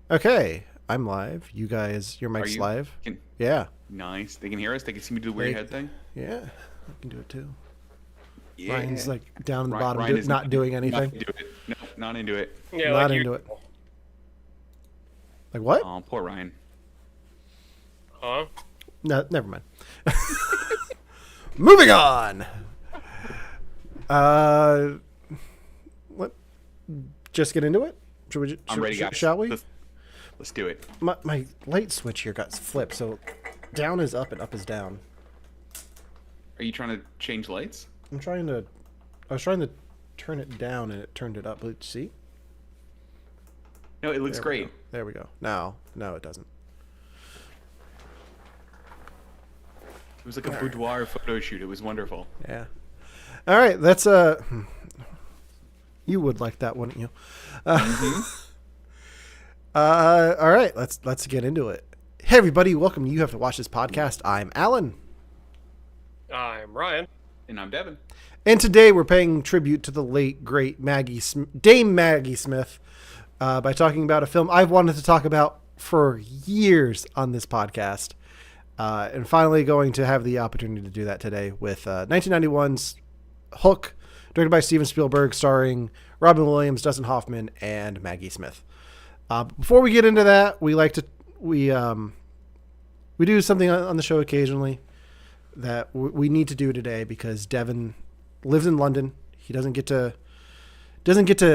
Okay, I'm live. You guys, your Are mic's you? live? Can Yeah. Nice. They can hear us. They can see me do the weird They, head thing. yeah, I can do it too. Ryan's Yeah. like down in the bottom, Ryan is not doing not anything. into it. No, not into it. Yeah, like Not you. into it. Like what? Oh, poor Ryan. Huh? No, never mind. Moving on. Uh, what? Just get into it? Should we? I'm ready, guys. Shall we? Let's do it. My light switch here got flipped, so down is up and up is down. Are you trying to change lights? I'm trying to. I was trying to turn it down and it turned it up. See? No, it looks There we great. go. There we go. No, it doesn't. It was like a boudoir photo shoot. It was wonderful. Yeah. All right, that's you would like that, wouldn't you? All right, let's get into it. Hey everybody, welcome to You Have to Watch This podcast. I'm Alan. I'm Ryan. And I'm Devon. And today we're paying tribute to the late great Dame Maggie Smith by talking about a film I've wanted to talk about for years on this podcast. And finally going to have the opportunity to do that today with 1991's Hook, directed by Steven Spielberg, starring Robin Williams, Dustin Hoffman, and Maggie Smith. Before we get into that, we do something on the show occasionally that we need to do today because Devon lives in London. He doesn't get to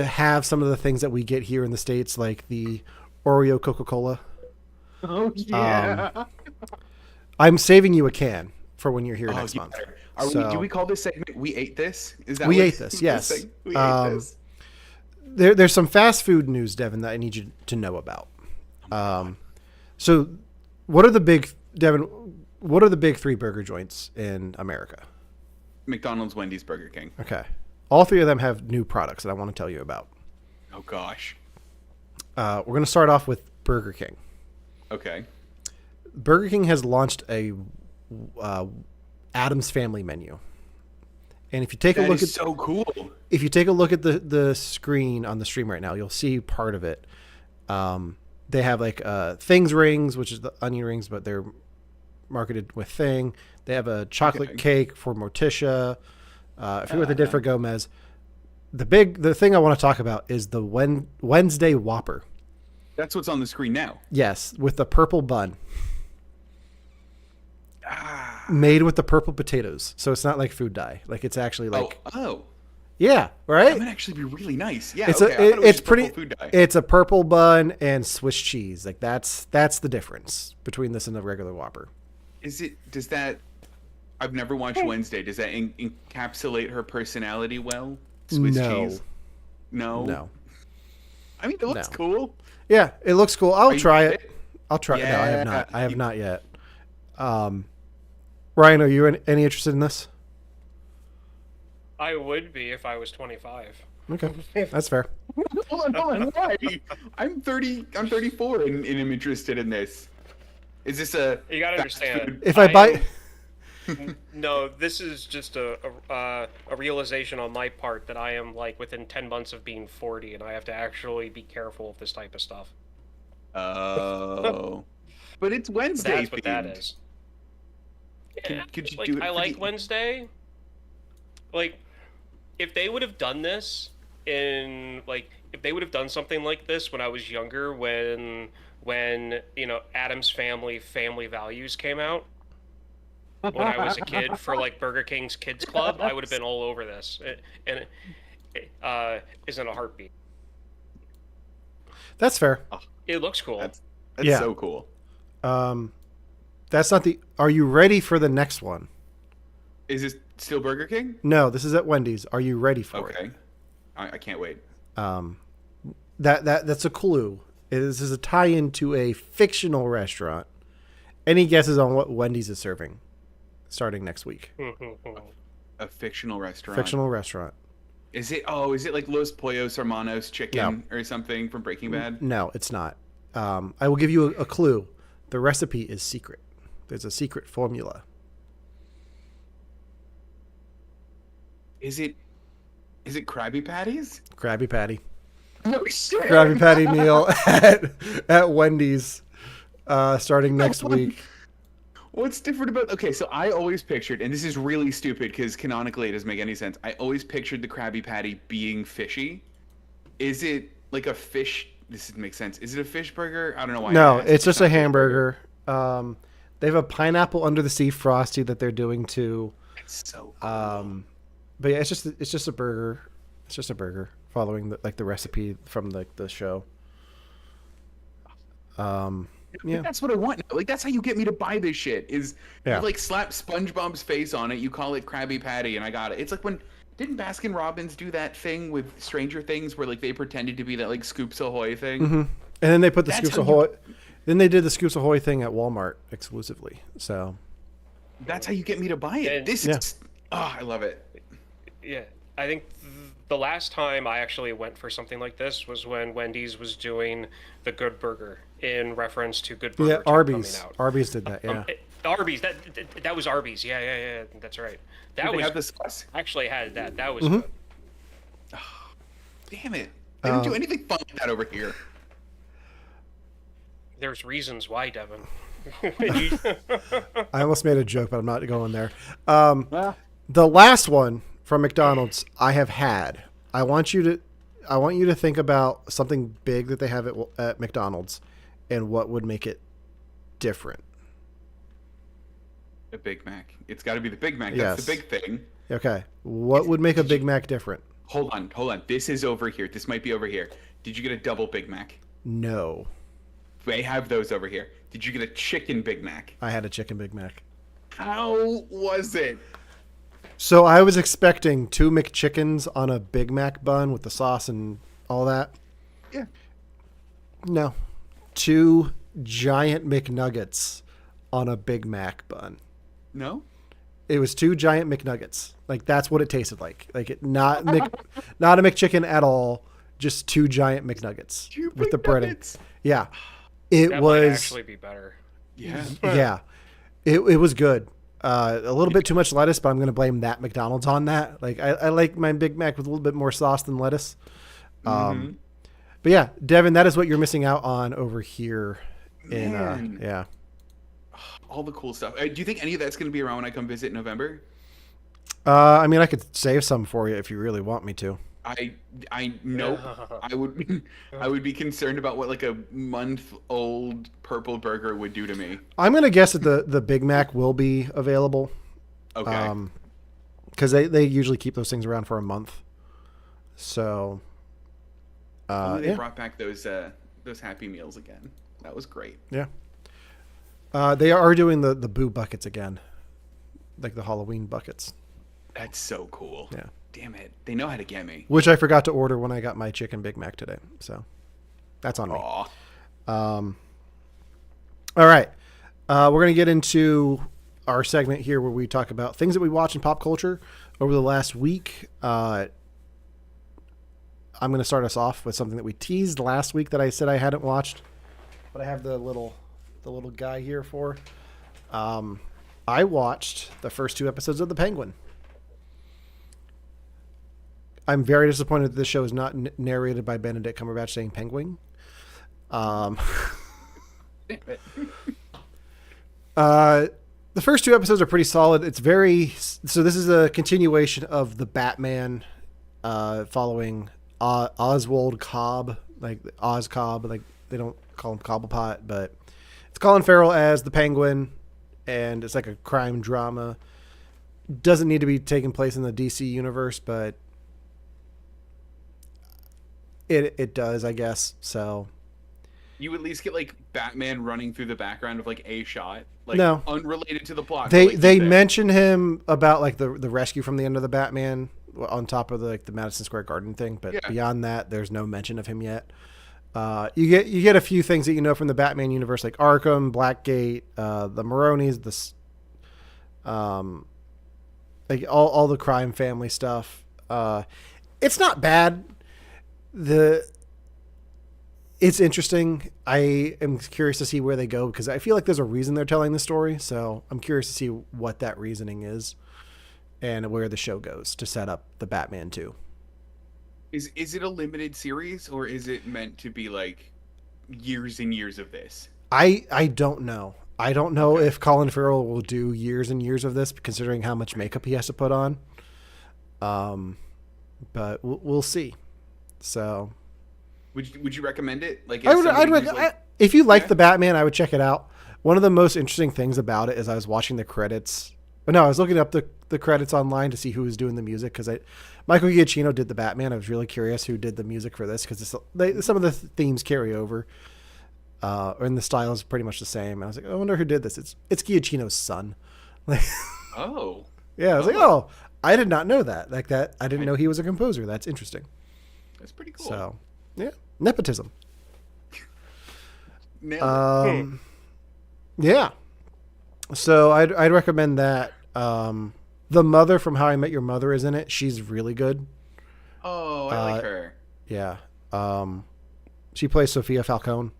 have some of the things that we get here in the States, like the Oreo Coca-Cola. Oh yeah. I'm saving you a can for when you're here next month. Do we call this segment "We Ate This"? Is that We what ate this? Yes. We ate this. There's some fast food news, Devon, that I need you to know about. So, what are the big three burger joints in America? McDonald's, Wendy's, Burger King. Okay, all three of them have new products that I want to tell you about. Oh gosh. We're going to start off with Burger King. Okay. Burger King has launched a Addams Family menu, and if you take a look at so cool. If you take a look at the screen on the stream right now, you'll see part of it. They have like Things rings, which is the onion rings, but they're marketed with Thing. They have a chocolate cake for Morticia. I forget what they did for Gomez. The thing I want to talk about is the Wednesday Whopper. That's what's on the screen now. Yes, with the purple bun. Made with the purple potatoes. So it's not like food dye. Like it's actually like yeah, right? That might actually be really nice. Yeah, it's pretty food dye. It's a purple bun and Swiss cheese. Like that's the difference between this and the regular Whopper. I've never watched Wednesday. Does that encapsulate her personality well? Swiss cheese? No. I mean, it looks cool. Yeah, it looks cool. I'll try it. I'll try it. Yeah. No, I have not. I have not yet. Ryan, are you any interested in this? I would be if I was 25. Okay, that's fair. Hold on. Why? I'm 30. I'm 34 and I'm interested in this. Is this a? You gotta understand. If I buy. No, this is just a realization on my part that I am like within 10 months of being 40 and I have to actually be careful of this type of stuff. Oh. But it's Wednesday. That's what that is. Yeah, could you like, do it? I like Wednesday. Like, if they would have done this if they would have done something like this when I was younger, when Addams Family Values came out, when I was a kid for like Burger King's Kids Club, I would have been all over this. It isn't a heartbeat. That's fair. It looks cool. That's Yeah. so cool. That's not the. Are you ready for the next one? Is this still Burger King? No, this is at Wendy's. Are you ready for it? Okay. I can't wait. That's a clue. This is a tie-in to a fictional restaurant. Any guesses on what Wendy's is serving starting next week? A fictional restaurant. Fictional restaurant. Is it like Los Pollos Hermanos chicken or something from Breaking Bad? No, it's not. I will give you a clue. The recipe is secret. There's a secret formula. Is it Krabby Patties? Krabby Patty. No shit. Krabby Patty meal at Wendy's starting next week. What's different about... Okay, so I always pictured, and this is really stupid because canonically it doesn't make any sense. I always pictured the Krabby Patty being fishy. Is it like a fish... This makes sense. Is it a fish burger? I don't know why. No, it's just a hamburger. They have a pineapple under the sea frosty that they're doing too. It's so cool. But yeah, it's just a burger. It's just a burger following the recipe from the show. Yeah, that's what I want. Like, that's how you get me to buy this shit. Is Yeah. you like slap SpongeBob's face on it, you call it Krabby Patty, and I got it. It's like when didn't Baskin Robbins do that thing with Stranger Things where like they pretended to be that like Scoops Ahoy thing? Mm-hmm. And then they put the That's Scoops how Ahoy. Then they did the Scoops Ahoy thing at Walmart exclusively. So That's how you get me to buy it. And- This is I love it. Yeah, I think the last time I actually went for something like this was when Wendy's was doing the Good Burger in reference to Good Burger yeah, 2 Arby's. coming out. Arby's did that. Yeah. Arby's. That was Arby's. Yeah. That's right. That They was have the sauce. I actually had that. That was Mm-hmm. good. Damn it. They don't do anything fun like that over here. There's reasons why, Devon. I almost made a joke, but I'm not going there. The last one from McDonald's I have had. I want you to think about something big that they have at McDonald's, and what would make it different. A Big Mac. It's got to be the Big Mac. Yes. That's the big thing. Okay, what would make a Big Mac different? Hold on. This is over here. This might be over here. Did you get a double Big Mac? No, They have those over here. Did you get a chicken Big Mac? I had a chicken Big Mac. How was it? So I was expecting 2 McChickens on a Big Mac bun with the sauce and all that. Yeah. No, 2 giant McNuggets on a Big Mac bun. No? It was 2 giant McNuggets. Like, that's what it tasted like. Like, not a McChicken at all. Just 2 giant McNuggets Two with the McNuggets. breading. Yeah, it That might was. actually be better. Yeah. Yeah, it was good. A little bit too much lettuce, but I'm going to blame that McDonald's on that. Like, I like my Big Mac with a little bit more sauce than lettuce. But yeah, Devin, that is what you're missing out on over here. Man. Yeah. All the cool stuff. Do you think any of that's going to be around when I come visit in November? I mean, I could save some for you if you really want me to. I nope. I would be concerned about what like a month-old purple burger would do to me. I'm going to guess that the Big Mac will be available. Okay. Because they usually keep those things around for a month. So, They yeah. brought back those Happy Meals again. That was great. Yeah. They are doing the Boo buckets again. Like the Halloween buckets. That's so cool. Yeah. Damn it. They know how to get me. Which I forgot to order when I got my chicken Big Mac today. So, that's on me. Aw. All right. We're going to get into our segment here where we talk about things that we watch in pop culture over the last week. I'm going to start us off with something that we teased last week that I said I hadn't watched, but I have the little guy here for. I watched the first 2 episodes of The Penguin. I'm very disappointed that this show is not narrated by Benedict Cumberbatch saying penguin. The first 2 episodes are pretty solid. It's so this is a continuation of the Batman, following Oswald Cobb, like Oz Cobb, like they don't call him Cobblepot, but it's Colin Farrell as the Penguin, and it's like a crime drama. Doesn't need to be taking place in the DC universe, but it does, I guess. So You at least get like Batman running through the background of like a shot, like No. unrelated to the plot. they but, like, they he's there. mention him about like the rescue from the end of the Batman on top of the Madison Square Garden thing, but Yeah. beyond that, there's no mention of him yet. You get a few things that you know from the Batman universe, like Arkham, Blackgate, the Maronis, like all the crime family stuff. It's not bad. It's interesting. I am curious to see where they go because I feel like there's a reason they're telling the story. So I'm curious to see what that reasoning is and where the show goes to set up the Batman 2. Is it a limited series, or is it meant to be like years and years of this? I don't know. I don't know Okay. if Colin Farrell will do years and years of this, considering how much makeup he has to put on. But we'll see. So Would you recommend it? Like, I if would. somebody who's like, If you like yeah, the Batman, I would check it out. One of the most interesting things about it is I was watching the credits. But no, I was looking up the credits online to see who was doing the music because Michael Giacchino did the Batman. I was really curious who did the music for this because some of the themes carry over, and the style is pretty much the same. And I was like, I wonder who did this. It's Giacchino's son. Like, oh, yeah, I was like, oh, oh, I did not know that. Like that, I didn't know he was a composer. That's interesting. that's pretty cool. So, yeah, nepotism. Nailed it. Yeah. So I'd recommend that. The mother from How I Met Your Mother is in it. She's really good. Oh, I like her. Yeah. She plays Sophia Falcone,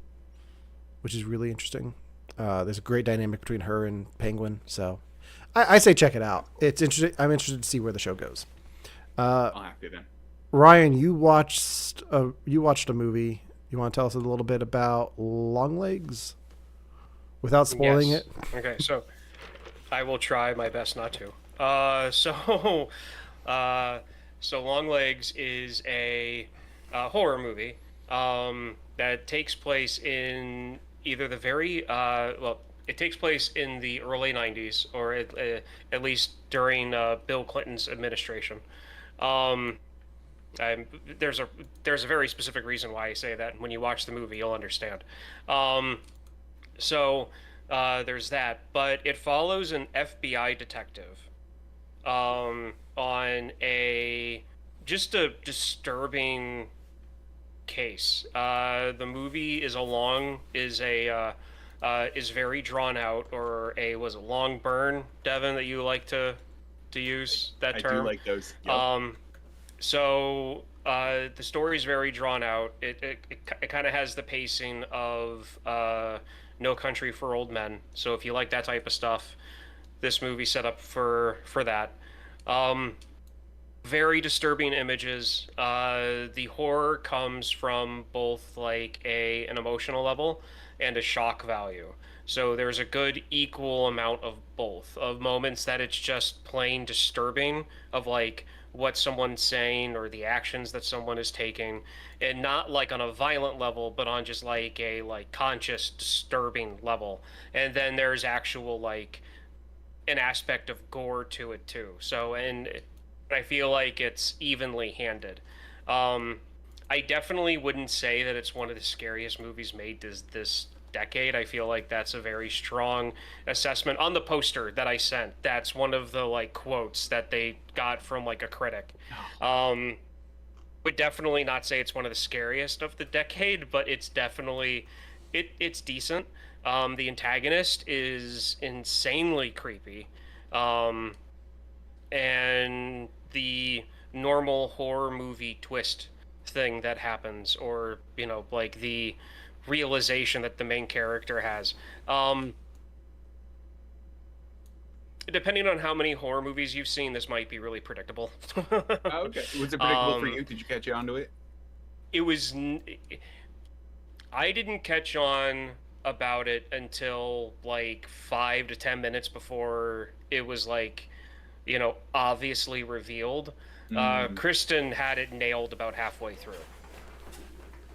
which is really interesting. There's a great dynamic between her and Penguin. So I say check it out. It's interesting. I'm interested to see where the show goes. I'll have to then. Ryan, you watched a movie. You want to tell us a little bit about Longlegs without spoiling Yes. it? Okay, so I will try my best not to. So, Longlegs is a horror movie that takes place in either the it takes place in the early '90s, or at least during Bill Clinton's administration. Um, I'm, there's a very specific reason why I say that. When you watch the movie, you'll understand. Um, so there's that, but it follows an FBI detective on a just a disturbing case. The movie is very drawn out, or was a long burn, Devon, that you like to use that I term. do like those. Yep. The story is very drawn out. It kind of has the pacing of No Country for Old Men. So if you like that type of stuff, this movie set up for that. Very disturbing images. The horror comes from both like an emotional level and a shock value. So there's a good equal amount of both, of moments that it's just plain disturbing, of like what someone's saying or the actions that someone is taking, and not like on a violent level, but on just like a conscious disturbing level. And then there's actual like an aspect of gore to it too. So, and I feel like it's evenly handed. I definitely wouldn't say that it's one of the scariest movies made this decade. I feel like that's a very strong assessment on the poster that I sent. That's one of the like quotes that they got from like a critic. Would definitely not say it's one of the scariest of the decade, but it's definitely it's decent. The antagonist is insanely creepy. And the normal horror movie twist thing that happens, or like the realization that the main character has. Depending on how many horror movies you've seen, this might be really predictable. Oh, okay. Was it predictable for you? Did you catch on to it? It was. I didn't catch on about it until like 5 to 10 minutes before it was like, obviously revealed. Kristen had it nailed about halfway through.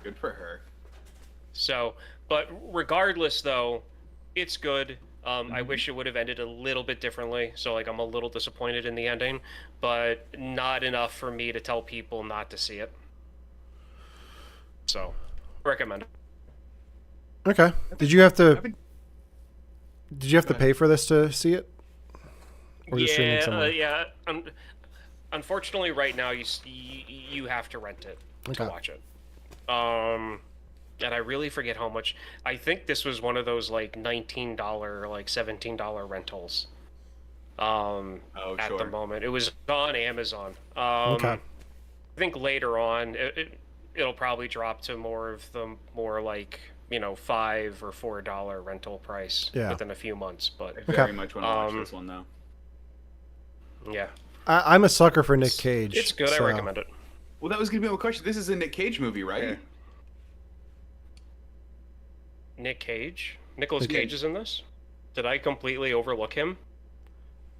Good for her. So, but regardless, though, it's good. I wish it would have ended a little bit differently. So, like, I'm a little disappointed in the ending, but not enough for me to tell people not to see it. So, recommend it. Okay. Did you have to pay for this to see it? Or just streaming somewhere? Yeah. Unfortunately, right now you have to rent it to watch it. And I really forget how much. I think this was one of those like $19, like $17 rentals. At the moment, it was on Amazon. I think later on it'll probably drop to more of the more like $5 or $4 rental price within a few months. But I very much want to watch this one though. Yeah, I'm a sucker for Nick Cage. It's good. So I recommend it. Well, that was gonna be my question. This is a Nick Cage movie, right? Okay. Nick Cage? Nicolas Yeah. Cage is in this? Did I completely overlook him?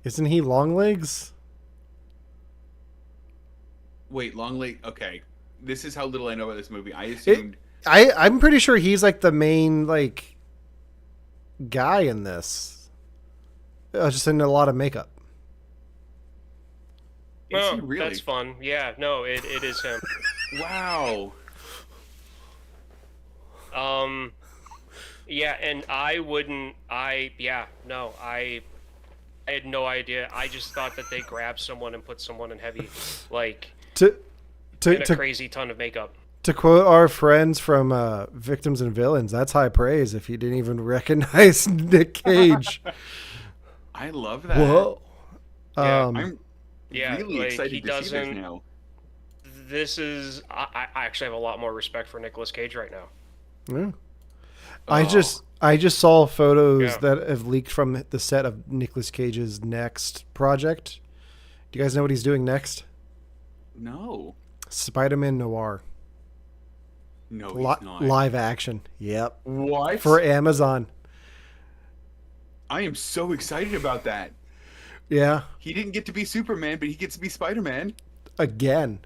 Isn't he Longlegs? Wait, Long Lake. Okay, this is how little I know about this movie. I assumed. I'm pretty sure he's like the main like guy in this. Just in a lot of makeup. Is Oh, he really? that's fun. Yeah, no, it is him. Wow. Yeah, and I had no idea. I just thought that they grabbed someone and put someone in heavy, like, To in a to crazy ton of makeup. to quote our friends from Victims and Villains, that's high praise if you didn't even recognize Nick Cage. I love that. Whoa. Yeah, I'm really like, excited he to see this doesn't- now. This is I actually have a lot more respect for Nicolas Cage right now. Yeah. Oh. I just saw photos Yeah. that have leaked from the set of Nicolas Cage's next project. Do you guys know what he's doing next? No. Spider-Man Noir. No, Li- he's not. live action. Yep. What? For Amazon. I am so excited about that. Yeah. He didn't get to be Superman, but he gets to be Spider-Man. Again.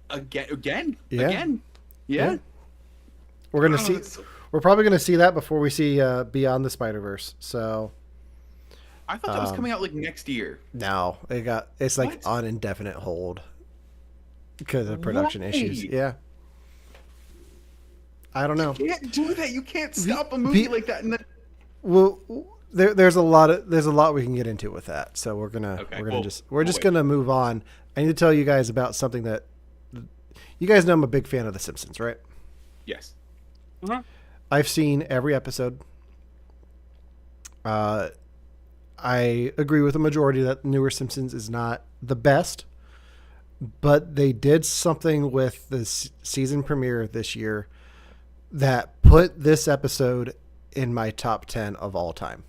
Again? Yeah. Again? Yeah. Yeah. We're gonna Oh, see. that's so- We're probably gonna see that before we see Beyond the Spider-Verse. So I thought that was coming out like next year. no, it's like What? on indefinite hold because of production Why? issues. Yeah. I don't know. You can't do that. You can't stop a movie like that. And then... Well, there's a lot we can get into with that. So we're gonna Okay, we're gonna well, just we'll wait. gonna move on. I need to tell you guys about something that you guys know I'm a big fan of The Simpsons, right? Yes. I've seen every episode. I agree with the majority that newer Simpsons is not the best, but they did something with the season premiere this year that put this episode in my top 10 of all time.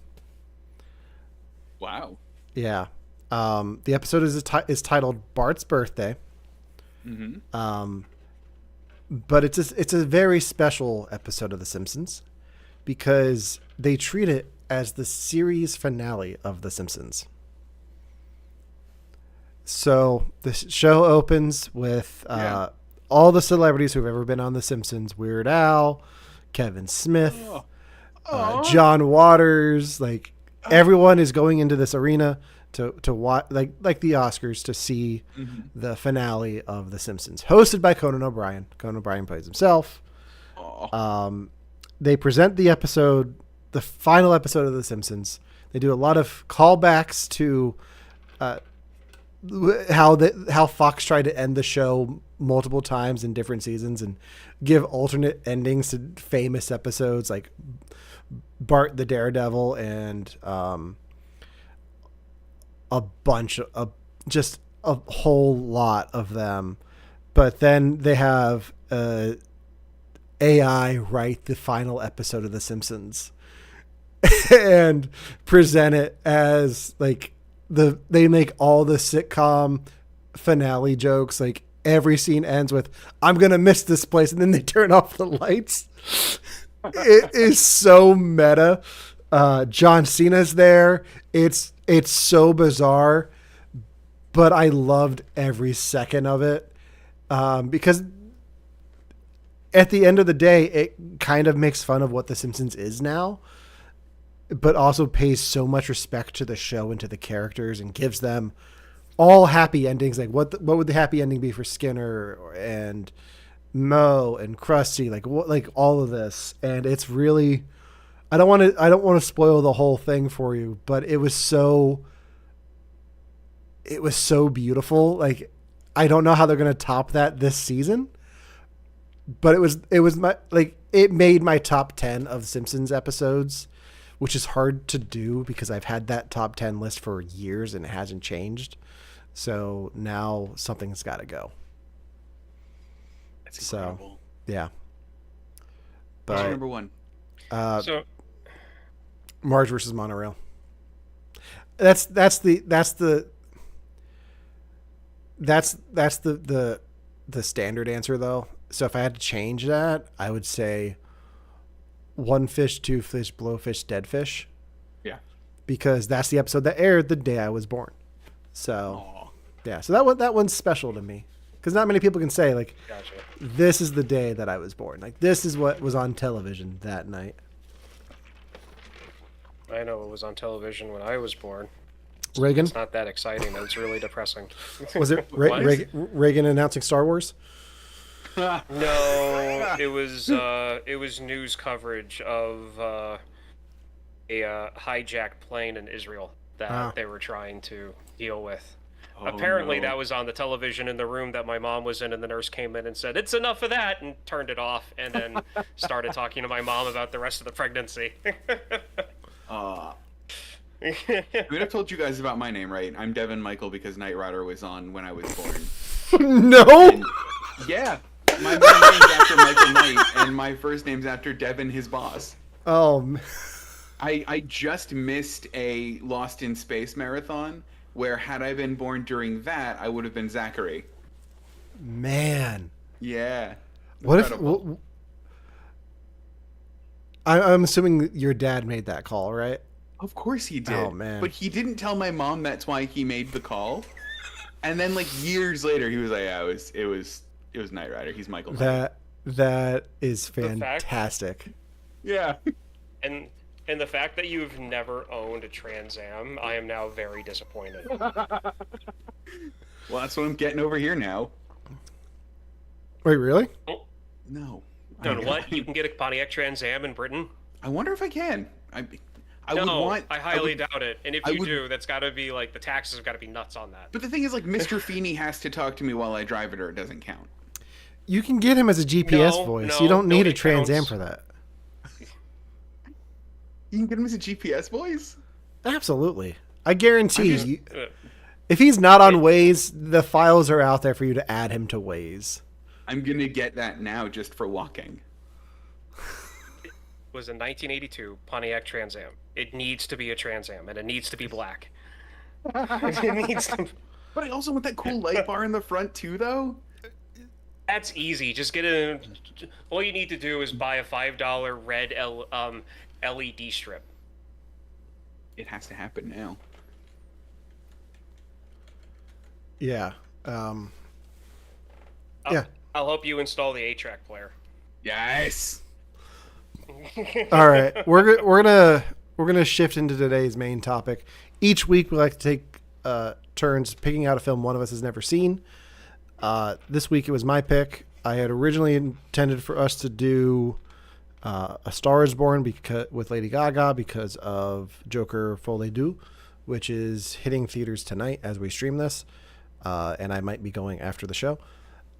Wow. Yeah. The episode is titled Bart's Birthday. Mm-hmm. But it's a very special episode of The Simpsons because they treat it as the series finale of The Simpsons. So the show opens with all the celebrities who've ever been on The Simpsons: Weird Al, Kevin Smith, John Waters. Like everyone is going into this arena to watch, like the Oscars, to see the finale of The Simpsons, hosted by Conan O'Brien. Conan O'Brien plays himself. They present the episode, the final episode of The Simpsons. They do a lot of callbacks to how Fox tried to end the show multiple times in different seasons and give alternate endings to famous episodes like Bart the Daredevil and a bunch of just a whole lot of them. But then they have AI write the final episode of The Simpsons and present it as like they make all the sitcom finale jokes. Like every scene ends with "I'm gonna miss this place," and then they turn off the lights. It is so meta. John Cena's there. It's so bizarre, but I loved every second of it because at the end of the day, it kind of makes fun of what The Simpsons is now, but also pays so much respect to the show and to the characters and gives them all happy endings. Like what would the happy ending be for Skinner and Moe and Krusty? Like all of this, and it's really. I don't want to spoil the whole thing for you, but it was so beautiful. Like I don't know how they're going to top that this season, but it made my top 10 of Simpsons episodes, which is hard to do because I've had that top 10 list for years and it hasn't changed. So now something's got to go. That's incredible. So, yeah. What's But your number one? So Marge versus Monorail. That's the the standard answer though. So if I had to change that, I would say one fish, two fish, blowfish, dead fish. Yeah. Because that's the episode that aired the day I was born. So Aw. yeah, so that one's special to me. Because not many people can say, like, Gotcha. this is the day that I was born. Like, this is what was on television that night. I know it was on television when I was born. Reagan? It's not that exciting. It's really depressing. Was it What? Reagan announcing Star Wars? No, it was news coverage of a hijacked plane in Israel that they were trying to deal with. Oh, Apparently, no. that was on the television in the room that my mom was in, and the nurse came in and said, "It's enough of that," and turned it off, and then started talking to my mom about the rest of the pregnancy. I mean, I've told you guys about my name, right? I'm Devon Michael because Knight Rider was on when I was born. No! And, yeah. My middle name's after Michael Knight, and my first name's after Devon, his boss. Oh, I just missed a Lost in Space marathon where had I been born during that, I would have been Zachary. man. Yeah. What Incredible. I'm assuming your dad made that call, right? Of course he did. Oh, man. But he didn't tell my mom that's why he made the call. And then like years later he was like, yeah, it was Knight Rider. He's Michael Knight. That is The fact- fantastic. Yeah. And the fact that you've never owned a Trans Am, I am now very disappointed. Well, that's what I'm getting over here now. Wait, really? No. Done what? You can get a Pontiac Trans Am in Britain? I wonder if I can. I No, would want. I highly would- doubt it. And if I you would- do, that's got to be like the taxes have got to be nuts on that. But the thing is, like, Mr. Feeney has to talk to me while I drive it, or it doesn't count. You can get him as a GPS No, voice. no, You don't need a it Trans Am counts. for that. You can get him as a GPS voice. Absolutely. I guarantee I'm just- you. If he's not on Waze, the files are out there for you to add him to Waze. I'm gonna get that now just for walking. Was a 1982 Pontiac Trans Am. It needs to be a Trans Am, and it needs to be black. It needs to... But I also want that cool light bar in the front too, though. That's easy. Just get a. All you need to do is buy a $5 red LED strip. It has to happen now. Yeah. I'll, Yeah. I'll help you install the 8-track player. Yes. All right. We're gonna shift into today's main topic. Each week we like to take turns picking out a film one of us has never seen. This week it was my pick. I had originally intended for us to do A Star Is Born with Lady Gaga because of Joker Folie Deux, which is hitting theaters tonight as we stream this, and I might be going after the show.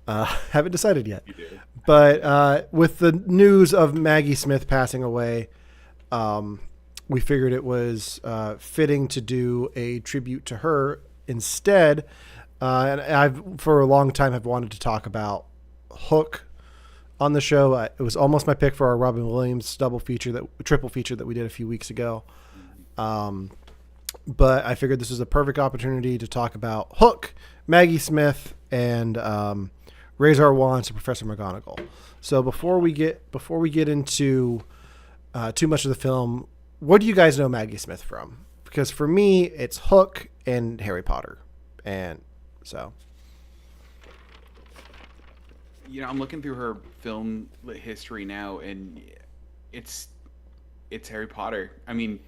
Haven't decided yet. You did. But with the news of Maggie Smith passing away, we figured it was fitting to do a tribute to her instead. And I've, for a long time, have wanted to talk about Hook on the show. It was almost my pick for our Robin Williams triple feature that we did a few weeks ago. But I figured this was a perfect opportunity to talk about Hook, Maggie Smith, and raise our wands to Professor McGonagall. So before we get into too much of the film, what do you guys know Maggie Smith from? Because for me, it's Hook and Harry Potter, and so. You know, I'm looking through her film history now, and it's Harry Potter. I mean,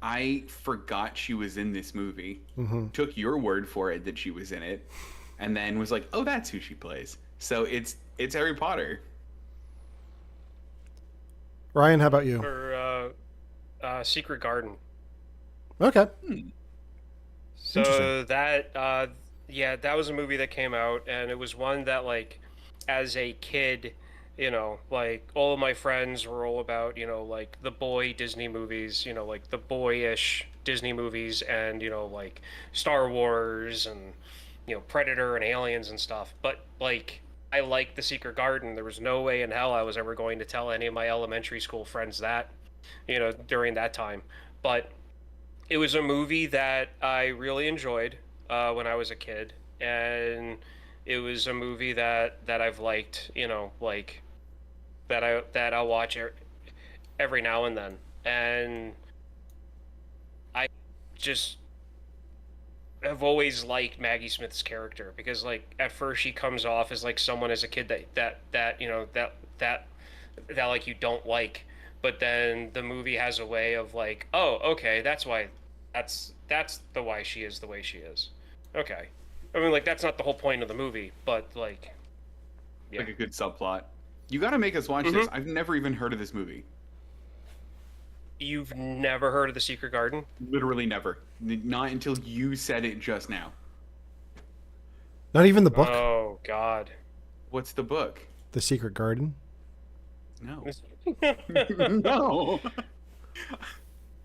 I forgot she was in this movie. Mm-hmm. Took your word for it that she was in it, and then was like, "Oh, that's who she plays." So it's Harry Potter. Ryan, how about you? For Secret Garden. Okay. So Interesting. that was a movie that came out, and it was one that, like, as a kid, you know, like, all of my friends were all about, you know, like, the boy Disney movies, you know, like, the boyish Disney movies, and, you know, like, Star Wars, and, you know, Predator and Aliens and stuff. But, like, I liked The Secret Garden. There was no way in hell I was ever going to tell any of my elementary school friends that, you know, during that time. But it was a movie that I really enjoyed when I was a kid, and It was a movie that I've liked, like that I'll watch every now and then. And I just have always liked Maggie Smith's character because like at first she comes off as like someone as a kid that like you don't like, but then the movie has a way of like, oh, okay, that's the why she is the way she is. Okay. I mean, like, that's not the whole point of the movie, but like, yeah. Like a good subplot. You got to make us watch this. I've never even heard of this movie. You've never heard of The Secret Garden? Literally never. Not until you said it just now. Not even the book? Oh, God. What's the book? The Secret Garden? No. No.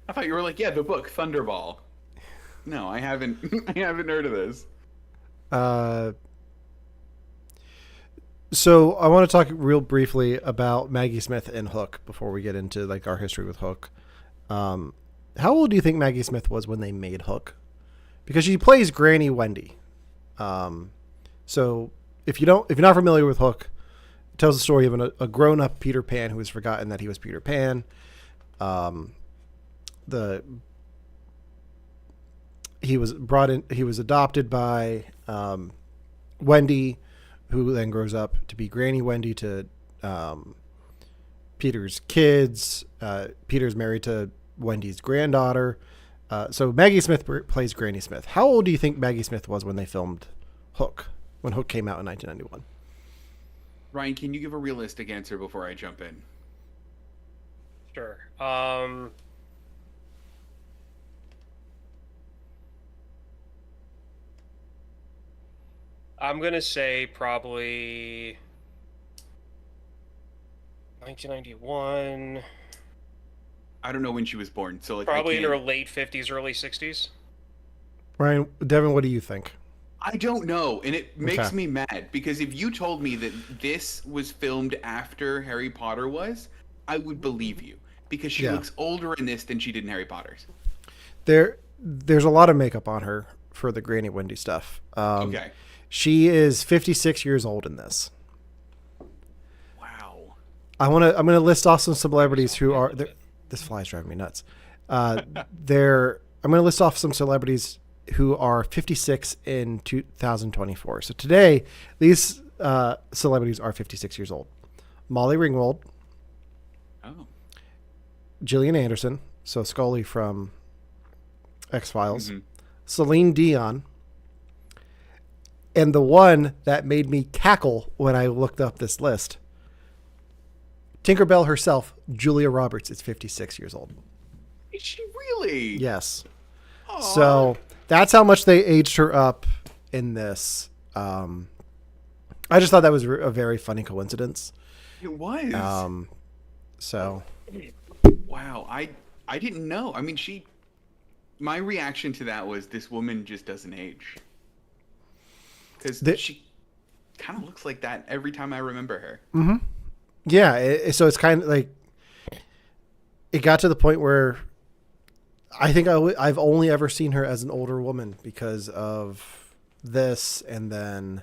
I thought you were like, yeah, the book, Thunderball. No, I haven't. I haven't heard of this. So I want to talk real briefly about Maggie Smith and Hook before we get into like our history with Hook. How old do you think Maggie Smith was when they made Hook? Because she plays Granny Wendy. So if you're not familiar with Hook, it tells the story of a grown-up Peter Pan who has forgotten that he was Peter Pan. He was adopted by Wendy, who then grows up to be Granny Wendy to Peter's kids. Peter's married to Wendy's granddaughter. So Maggie Smith plays Granny Smith. How old do you think Maggie Smith was when they filmed Hook, when Hook came out in 1991? Ryan, can you give a realistic answer before I jump in? Sure. I'm gonna say probably 1991. I don't know when she was born, so like Probably in her late 50s, early 60s. Ryan, Devon, what do you think? I don't know, and it makes Okay. me mad because if you told me that this was filmed after Harry Potter was, I would believe you because she Yeah. looks older in this than she did in Harry Potter's. There's a lot of makeup on her for the Granny Wendy stuff. Okay. She is 56 years old in this. Wow. I'm gonna list off some celebrities who are. This fly's driving me nuts. I'm gonna list off some celebrities who are 56 in 2024. So today, these celebrities are 56 years old. Molly Ringwald, Oh. Gillian Anderson, so Scully from X-Files, Mm-hmm. Celine Dion, and the one that made me cackle when I looked up this list, Tinkerbell herself, Julia Roberts, is 56 years old. Is she really? Yes. Aw. So that's how much they aged her up in this. I just thought that was a very funny coincidence. It was. So Wow. I didn't know. I mean, my reaction to that was this woman just doesn't age. Because she kind of looks like that every time I remember her. yeah, so it's kind of like it got to the point where I think I've only ever seen her as an older woman because of this, and then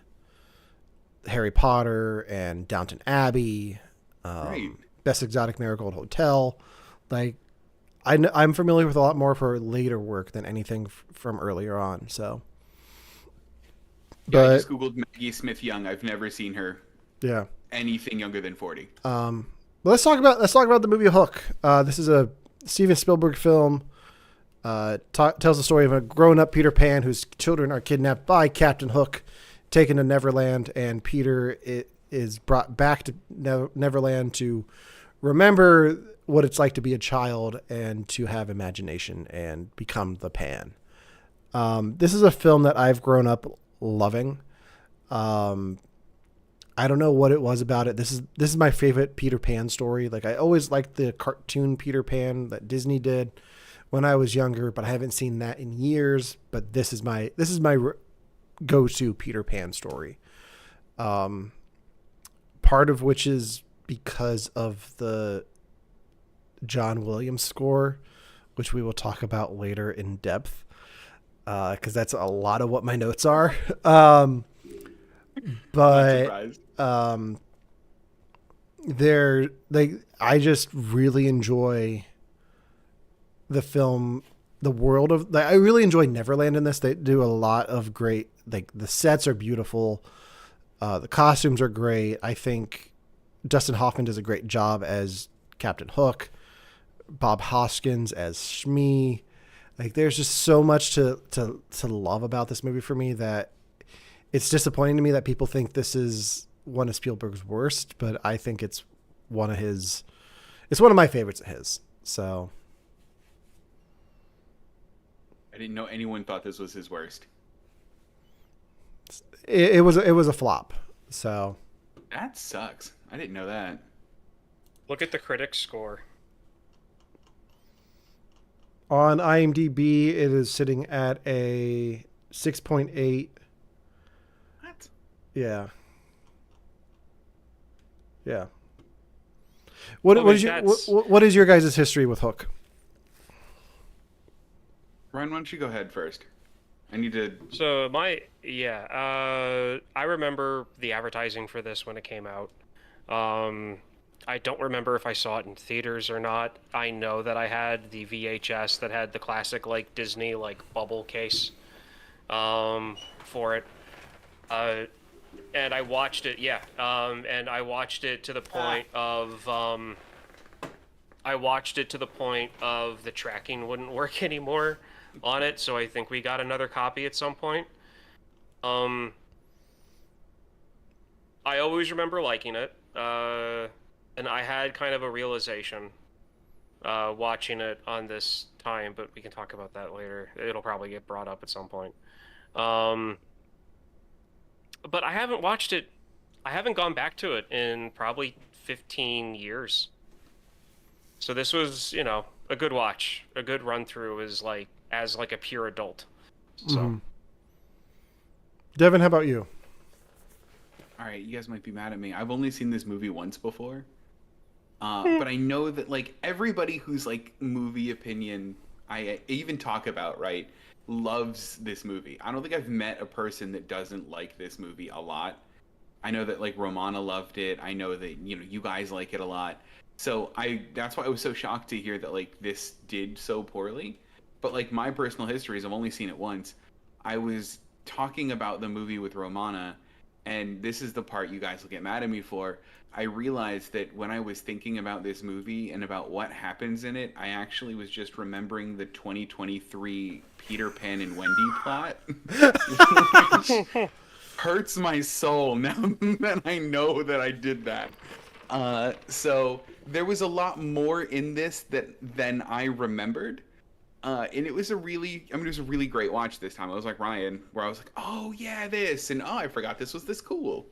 Harry Potter and Downton Abbey, Right. Best Exotic Marigold Hotel. Like I'm familiar with a lot more of her later work than anything from earlier on. So, Yeah, I but just Googled Maggie Smith young. I've never seen her yeah. anything younger than 40. But let's talk about the movie Hook. This is a Steven Spielberg film. Tells the story of a grown-up Peter Pan whose children are kidnapped by Captain Hook, taken to Neverland, and Peter is brought back to Neverland to remember what it's like to be a child and to have imagination and become the Pan. This is a film that I've grown up loving. I don't know what it was about it. This is my favorite Peter Pan story. Like I always liked the cartoon Peter Pan that Disney did when I was younger, but I haven't seen that in years. But this is my go-to Peter Pan story. Part of which is because of the John Williams score, which we will talk about later in depth, because that's a lot of what my notes are. but surprised. they're like, I just really enjoy the film, the world of, like, I really enjoy Neverland in this. They do a lot of great, like, the sets are beautiful. The costumes are great. I think Dustin Hoffman does a great job as Captain Hook. Bob Hoskins as Shmi. Like, there's just so much to love about this movie for me that it's disappointing to me that people think this is one of Spielberg's worst, but I think it's one of my favorites of his. So I didn't know anyone thought this was his worst. it was a flop. So That sucks. I didn't know that. Look at the critics score. on IMDb, it is sitting at a 6.8. What? Yeah. Yeah. What Well, is like, what is your guys' history with Hook? Ryan, why don't you go ahead first? I need to. So I remember the advertising for this when it came out. I don't remember if I saw it in theaters or not. I know that I had the VHS that had the classic, like, Disney, like, bubble case for it. And I watched it, and I watched it to the point of the tracking wouldn't work anymore on it, so I think we got another copy at some point. I always remember liking it, and I had kind of a realization watching it on this time, but we can talk about that later. It'll probably get brought up at some point. But I haven't watched it. I haven't gone back to it in probably 15 years. So this was, a good watch, a good run through as a pure adult. So, Devon, how about you? All right, you guys might be mad at me. I've only seen this movie once before. But I know that, like, everybody who's, like, movie opinion I even talk about, right, loves this movie. I don't think I've met a person that doesn't like this movie a lot. I know that, like, Romana loved it. I know that, you guys like it a lot. So that's why I was so shocked to hear that, like, this did so poorly. But, like, my personal history is I've only seen it once. I was talking about the movie with Romana, and this is the part you guys will get mad at me for. I realized that when I was thinking about this movie and about what happens in it, I actually was just remembering the 2023 Peter Pan and Wendy plot. Which hurts my soul now that I know that I did that. So there was a lot more in this than I remembered. And it was a really great watch this time. I was like Ryan, where I was like, oh yeah, this, and oh, I forgot this was this cool.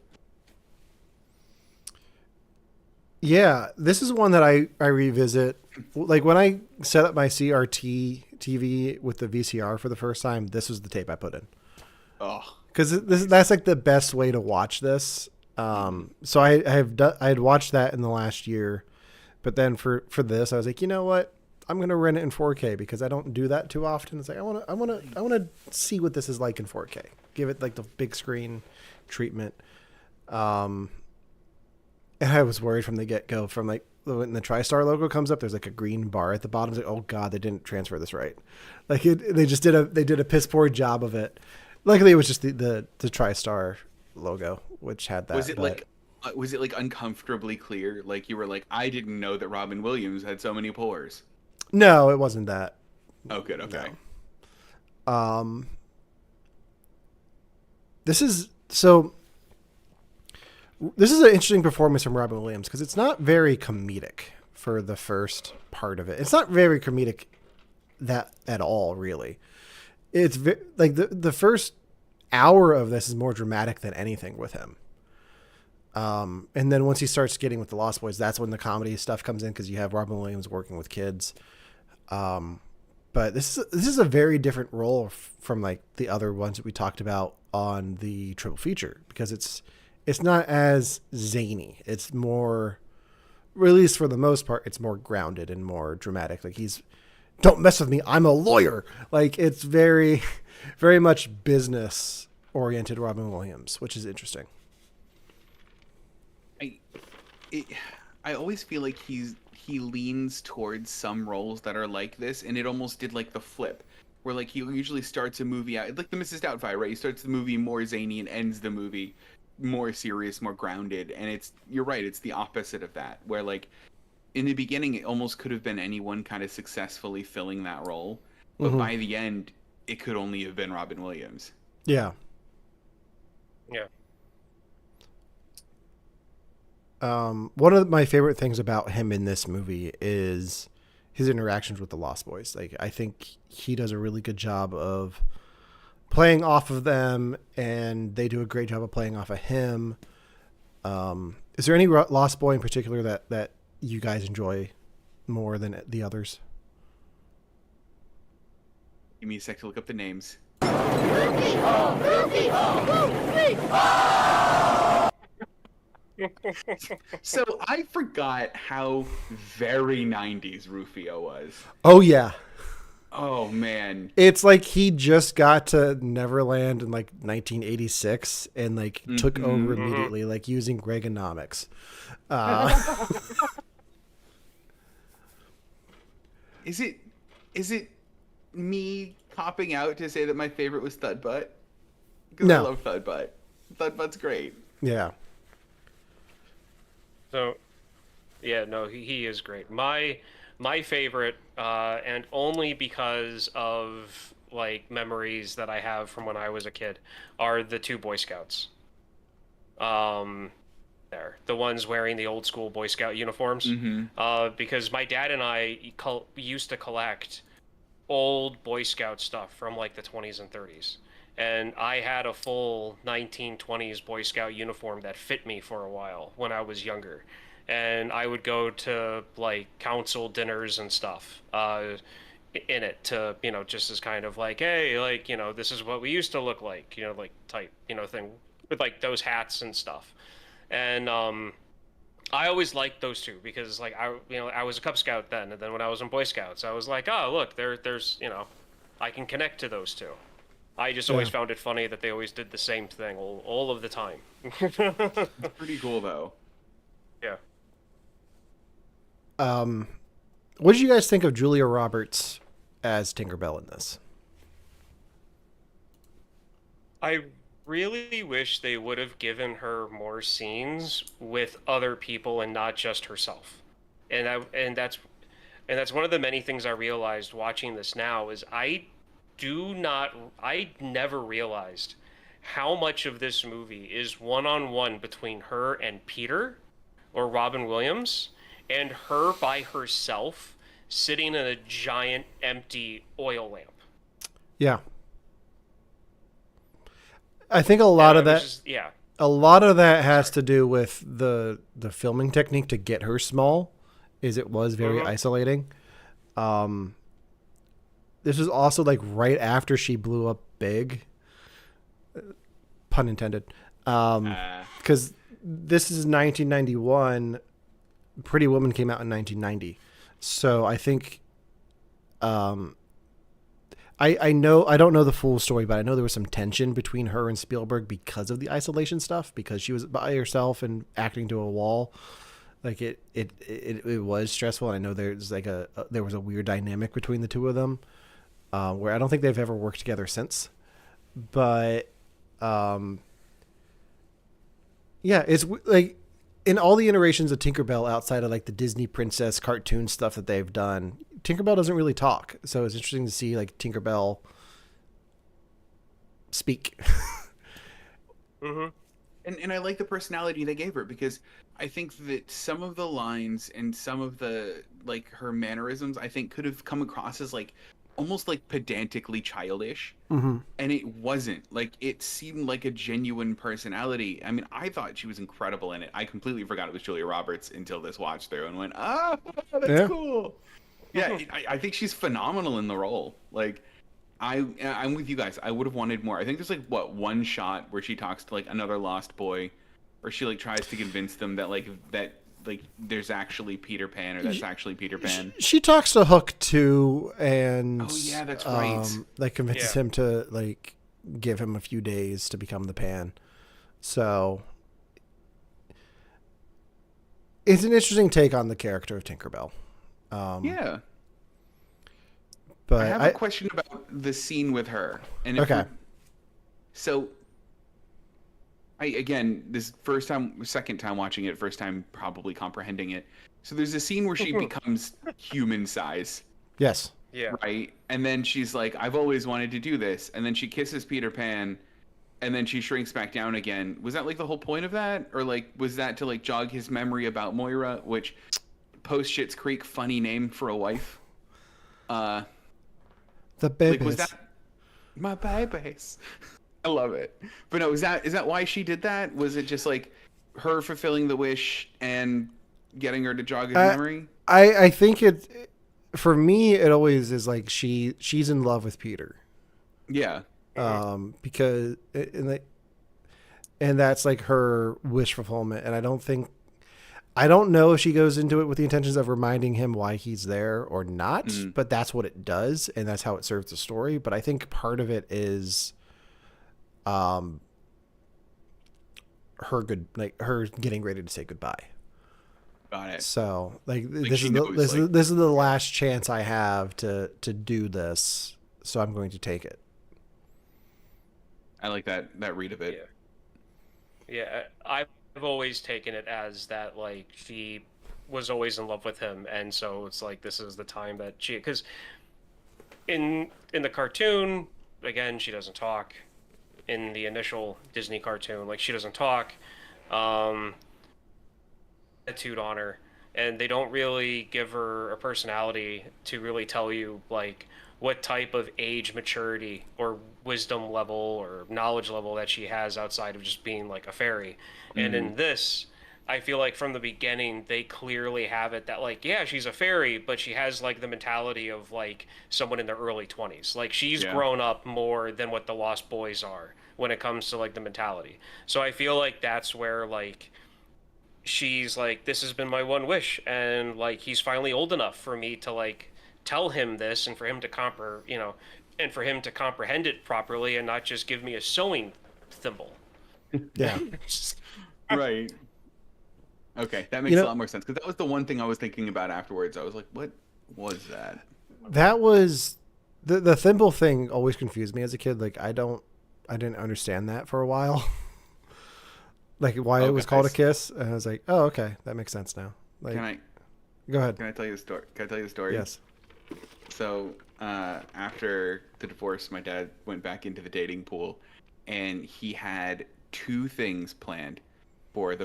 Yeah, this is one that I revisit. Like, when I set up my CRT TV with the VCR for the first time, this was the tape I put in. Oh, because that's like the best way to watch this. So I had watched that in the last year, but then for this, I was like, you know what? I'm gonna rent it in 4K because I don't do that too often. It's like I wanna see what this is like in 4K. Give it like the big screen treatment. And I was worried from the get-go, from like when the TriStar logo comes up, there's like a green bar at the bottom. It's like, oh god, they didn't transfer this right. Like they did a piss poor job of it. Luckily, it was just the TriStar logo, which had that. Was it like uncomfortably clear? Like you were like, I didn't know that Robin Williams had so many pores. No, it wasn't that. Oh, good. Okay. No. This is an interesting performance from Robin Williams because it's not very comedic for the first part of it. It's not very comedic that at all, really. It's like the first hour of this is more dramatic than anything with him. And then once he starts getting with the Lost Boys, that's when the comedy stuff comes in because you have Robin Williams working with kids. But this is a very different role from like the other ones that we talked about on the triple feature because it's not as zany. It's more, or at least for the most part, it's more grounded and more dramatic. Like don't mess with me. I'm a lawyer. Like it's very, very much business oriented Robin Williams, which is interesting. I always feel like he leans towards some roles that are like this, and it almost did like the flip, where like he usually starts a movie out like the Mrs. Doubtfire, right? He starts the movie more zany and ends the movie more serious, more grounded, and you're right, it's the opposite of that, where like in the beginning it almost could have been anyone kind of successfully filling that role, but by the end it could only have been Robin Williams. Yeah. Yeah. One of my favorite things about him in this movie is his interactions with the Lost Boys. Like, I think he does a really good job of playing off of them, and they do a great job of playing off of him. Is there any Lost Boy in particular that you guys enjoy more than the others? Give me a sec to look up the names. Rufio! Rufio! Rufio! So I forgot how very 90s Rufio was. Oh, yeah. Oh, man. It's like he just got to Neverland in like 1986 and like took over immediately, like using Reaganomics. Is it me copping out to say that my favorite was Thud Butt? Because No. I love Thud Butt. Thud Butt's great. Yeah. So, yeah, no, he is great. My favorite, and only because of like memories that I have from when I was a kid, are the two Boy Scouts. The ones wearing the old school Boy Scout uniforms. Because my dad and I used to collect old Boy Scout stuff from like the 20s and 30s. And I had a full 1920s Boy Scout uniform that fit me for a while when I was younger. And I would go to like council dinners and stuff in it to, just as kind of like, hey, like, this is what we used to look like, like type, thing with like those hats and stuff. And I always liked those two because like I was a Cub Scout then, and then when I was in Boy Scouts, I was like, oh, look, there's I can connect to those two. I just always found it funny that they always did the same thing all of the time. It's pretty cool, though. Yeah. What did you guys think of Julia Roberts as Tinkerbell in this? I really wish they would have given her more scenes with other people and not just herself. And that's one of the many things I realized watching this now is I never realized how much of this movie is one-on-one between her and Peter or Robin Williams and her by herself sitting in a giant empty oil lamp. Yeah. I think a lot of that has to do with the filming technique to get her small, is it was very isolating. This was also like right after she blew up big, pun intended. Because this is 1991. Pretty Woman came out in 1990. So I think, I don't know the full story, but I know there was some tension between her and Spielberg because of the isolation stuff, because she was by herself and acting to a wall. Like it was stressful. And I know there's like there was a weird dynamic between the two of them, where I don't think they've ever worked together since. But, yeah, it's like in all the iterations of Tinkerbell outside of like the Disney princess cartoon stuff that they've done, Tinkerbell doesn't really talk. So it's interesting to see like Tinkerbell speak. And I like the personality they gave her, because I think that some of the lines and some of the like her mannerisms I think could have come across as like almost like pedantically childish, and it wasn't. Like it seemed like a genuine personality. I mean, I thought she was incredible in it. I completely forgot it was Julia Roberts until this watch through and went, that's cool. Yeah, I think she's phenomenal in the role. Like I'm with you guys. I would have wanted more. I think there's like one shot where she talks to like another lost boy, or she like tries to convince them that there's actually Peter Pan, or that's actually Peter Pan. She talks to Hook too, and oh yeah, that's right. Like convinces him to like give him a few days to become the Pan. So it's an interesting take on the character of Tinkerbell. Yeah. But I have a question about the scene with her. And Okay. So, this second time watching it, first time probably comprehending it. So there's a scene where she becomes human size, Yes. Yeah. right? And then she's like, I've always wanted to do this. And then she kisses Peter Pan, and then she shrinks back down again. Was that like the whole point of that? Or like, was that to like jog his memory about Moira, which post Schitt's Creek, funny name for a wife? The babies. Like, was that my babies? I love it. But no, is that why she did that? Was it just like her fulfilling the wish and getting her to jog his memory? I think for me, it always is like she's in love with Peter. Yeah. Because and that's like her wish fulfillment. And I don't know if she goes into it with the intentions of reminding him why he's there or not, but that's what it does. And that's how it serves the story. But I think part of it is, her getting ready to say goodbye. Got it. So Like this she is knows, this is the last chance I have to do this. So I'm going to take it. I like that read of it. Yeah, I've always taken it as that, like, she was always in love with him, and so it's like this is the time that because in the cartoon, again, she doesn't talk. In the initial Disney cartoon, like, she doesn't talk. Attitude on her, and they don't really give her a personality to really tell you like what type of age maturity or wisdom level or knowledge level that she has outside of just being like a fairy. And in this, I feel like from the beginning they clearly have it that like, yeah, she's a fairy, but she has like the mentality of like someone in their early 20s. Like, she's grown up more than what the Lost Boys are when it comes to like the mentality. So I feel like that's where like she's like, this has been my one wish, and like he's finally old enough for me to like tell him this, and for him to comprehend it properly, and not just give me a sewing thimble. Yeah. Right. Okay, that makes a lot more sense, because that was the one thing I was thinking about afterwards. I was like, what was that? That was the thimble thing always confused me as a kid. Like, I didn't understand that for a while. Like, why it was called a kiss. And I was like, oh, okay, that makes sense now. Like, go ahead. Can I tell you the story? Can I tell you the story? Yes. So after the divorce, my dad went back into the dating pool, and he had two things planned for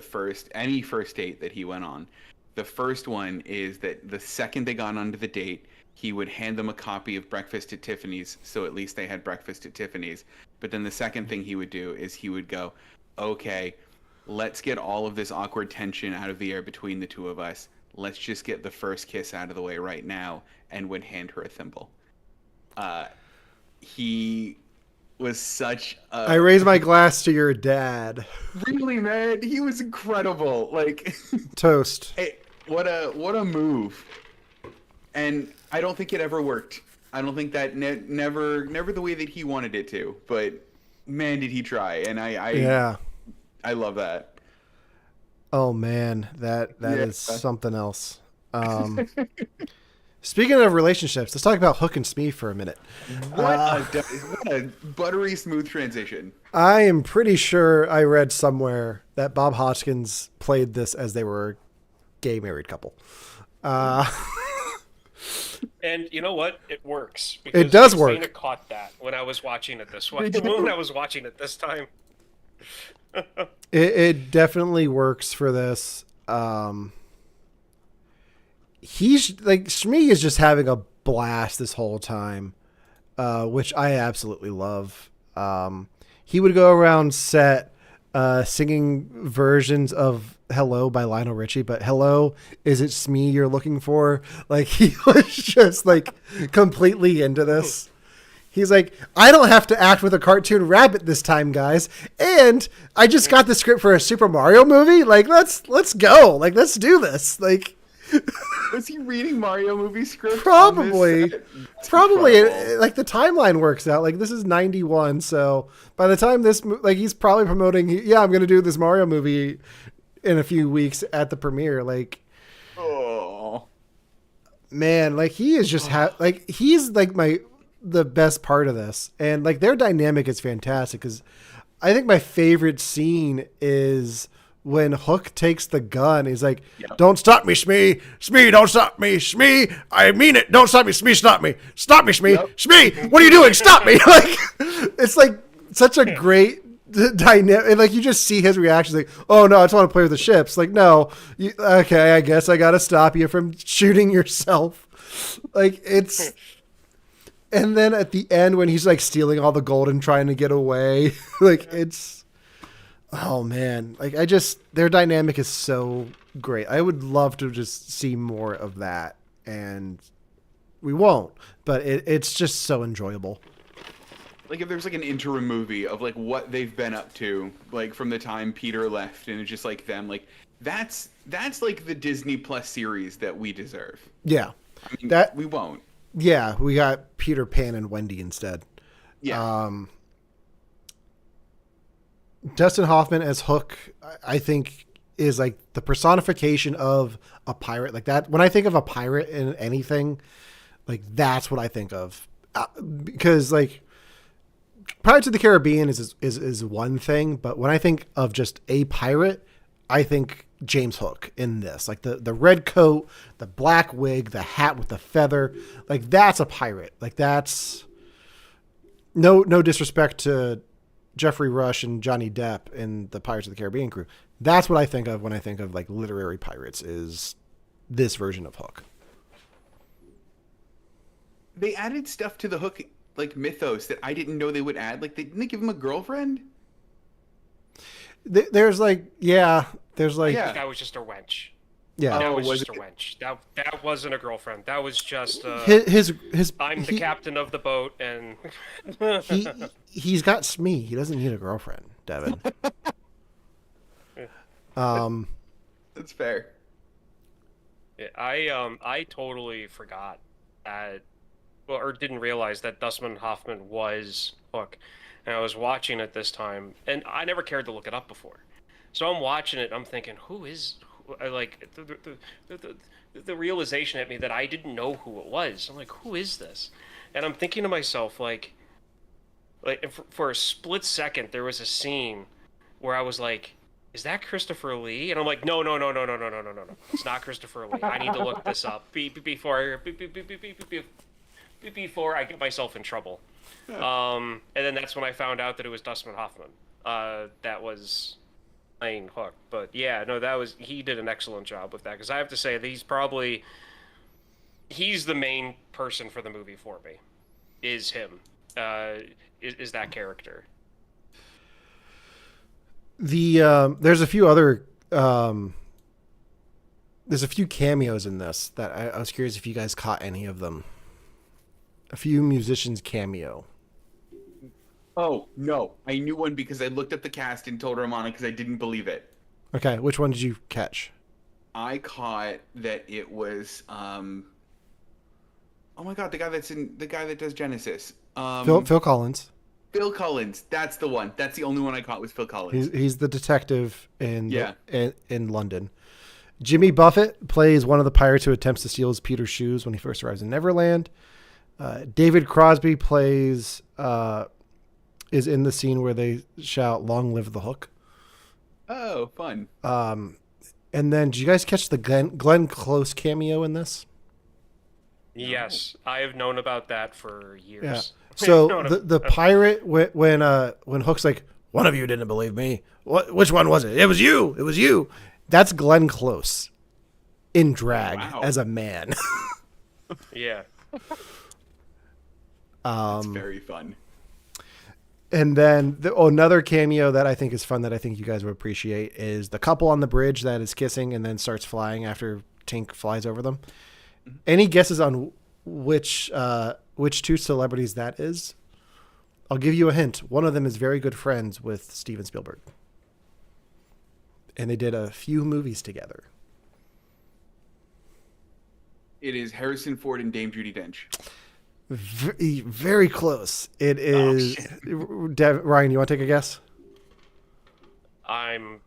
any first date that he went on. The first one is that the second they got onto the date, he would hand them a copy of Breakfast at Tiffany's, so at least they had breakfast at Tiffany's. But then the second thing he would do is he would go, okay, let's get all of this awkward tension out of the air between the two of us. Let's just get the first kiss out of the way right now, and would hand her a thimble. He was such a... I raise my glass to your dad. Really, man? He was incredible. Like... Toast. Hey, what a move. And I don't think it ever worked. I don't think that never the way that he wanted it to. But man, did he try. And I love that. Oh man, that is something else. Speaking of relationships, let's talk about Hook and Smee for a minute. What a buttery smooth transition. I am pretty sure I read somewhere that Bob Hoskins played this as they were a gay married couple. And you know what? It works. It does work. Christina caught that when I was watching it when I was watching it this time. It definitely works for this. He's like, Smee is just having a blast this whole time, which I absolutely love. He would go around set singing versions of Hello by Lionel Richie, but hello, is it Smee you're looking for? Like, he was just like completely into this. He's like, I don't have to act with a cartoon rabbit this time, guys. And I just got the script for a Super Mario movie. Like, let's go. Like, let's do this. Like, Was he reading Mario movie scripts? Probably. That's Probably incredible. like the timeline works out. Like this is 91, so by the time this like he's probably promoting. Yeah, I'm gonna do this Mario movie in a few weeks at the premiere. Like, Oh. man, like he is just like he's like the best part of this, and like their dynamic is fantastic. Because I think my favorite scene is when Hook takes the gun. He's like, Yep. "Don't stop me, Smee! Smee, don't stop me, Smee! I mean it! Don't stop me, Smee! Stop me! Stop me, Smee! Yep. Smee! What are you doing? Stop me!" Like, it's like such a great dynamic. And like you just see his reaction, like, "Oh no, I just want to play with the ships." Like, no, okay, I guess I gotta stop you from shooting yourself. Like it's. And then at the end, when he's like stealing all the gold and trying to get away, like it's, oh man, like their dynamic is so great. I would love to just see more of that, and we won't, but it's just so enjoyable. Like if there's like an interim movie of like what they've been up to, like from the time Peter left, and it's just like them, like that's like the Disney Plus series that we deserve. Yeah, I mean, that we won't. yeah, we got Peter Pan and Wendy instead. Yeah. Dustin Hoffman as Hook, I think, is like the personification of a pirate. Like that, when I think of a pirate in anything, like that's what I think of. Because like Pirates of the Caribbean is one thing, but when I think of just a pirate, I think James Hook in this. Like the red coat, the black wig, the hat with the feather, like that's a pirate. Like that's no disrespect to Jeffrey Rush and Johnny Depp in the Pirates of the Caribbean crew. That's what I think of when I think of like literary pirates, is this version of Hook. They added stuff to the Hook like mythos that I didn't know they would add. Like didn't they give him a girlfriend? There's like, yeah, there's like, Yeah. That was just a wench. yeah. That Oh, was was just a it? wench. That wasn't a girlfriend. That was just His I'm the captain of the boat, and he's got Smee. He doesn't need a girlfriend, Devon. That's fair. Yeah, I totally forgot that, well, or didn't realize that Dustin Hoffman was Hook, and I was watching it this time, and I never cared to look it up before, so I'm watching it, and I'm thinking, like the realization hit me that I didn't know who it was. I'm like, who is this? And I'm thinking to myself, like for a split second, there was a scene where I was like, is that Christopher Lee? And I'm like, no. It's not Christopher Lee. I need to look this up before I get myself in trouble. And then that's when I found out that it was Dustin Hoffman. That was playing Hook. But yeah, no, he did an excellent job with that, because I have to say that he's the main person for the movie for me. Is him. Is that character. There's a few other there's a few cameos in this that I was curious if you guys caught any of them. A few musicians cameo. Oh no, I knew one because I looked up the cast and told Romana because I didn't believe it. Okay, which one did you catch? I caught that it was oh my god, the guy that does Genesis. Phil Collins. Phil Collins. That's the one. That's the only one I caught was Phil Collins. He's the detective in Yeah. in London. Jimmy Buffett plays one of the pirates who attempts to steal Peter's shoes when he first arrives in Neverland. David Crosby plays is in the scene where they shout "Long live the Hook." Oh, fun. And then, did you guys catch the Glenn Close cameo in this? Yes, I have known about that for years. Yeah. So No. the pirate when Hook's like, "One of you didn't believe me. Which one was it? It was you. It was you." That's Glenn Close in drag Wow. as a man. Yeah. It's very fun. And then another cameo that I think is fun that I think you guys would appreciate is the couple on the bridge that is kissing and then starts flying after Tink flies over them. Any guesses on which two celebrities that is? I'll give you a hint. One of them is very good friends with Steven Spielberg. And they did a few movies together. It is Harrison Ford and Dame Judi Dench. Very close. It is. Ryan, you want to take a guess? I'm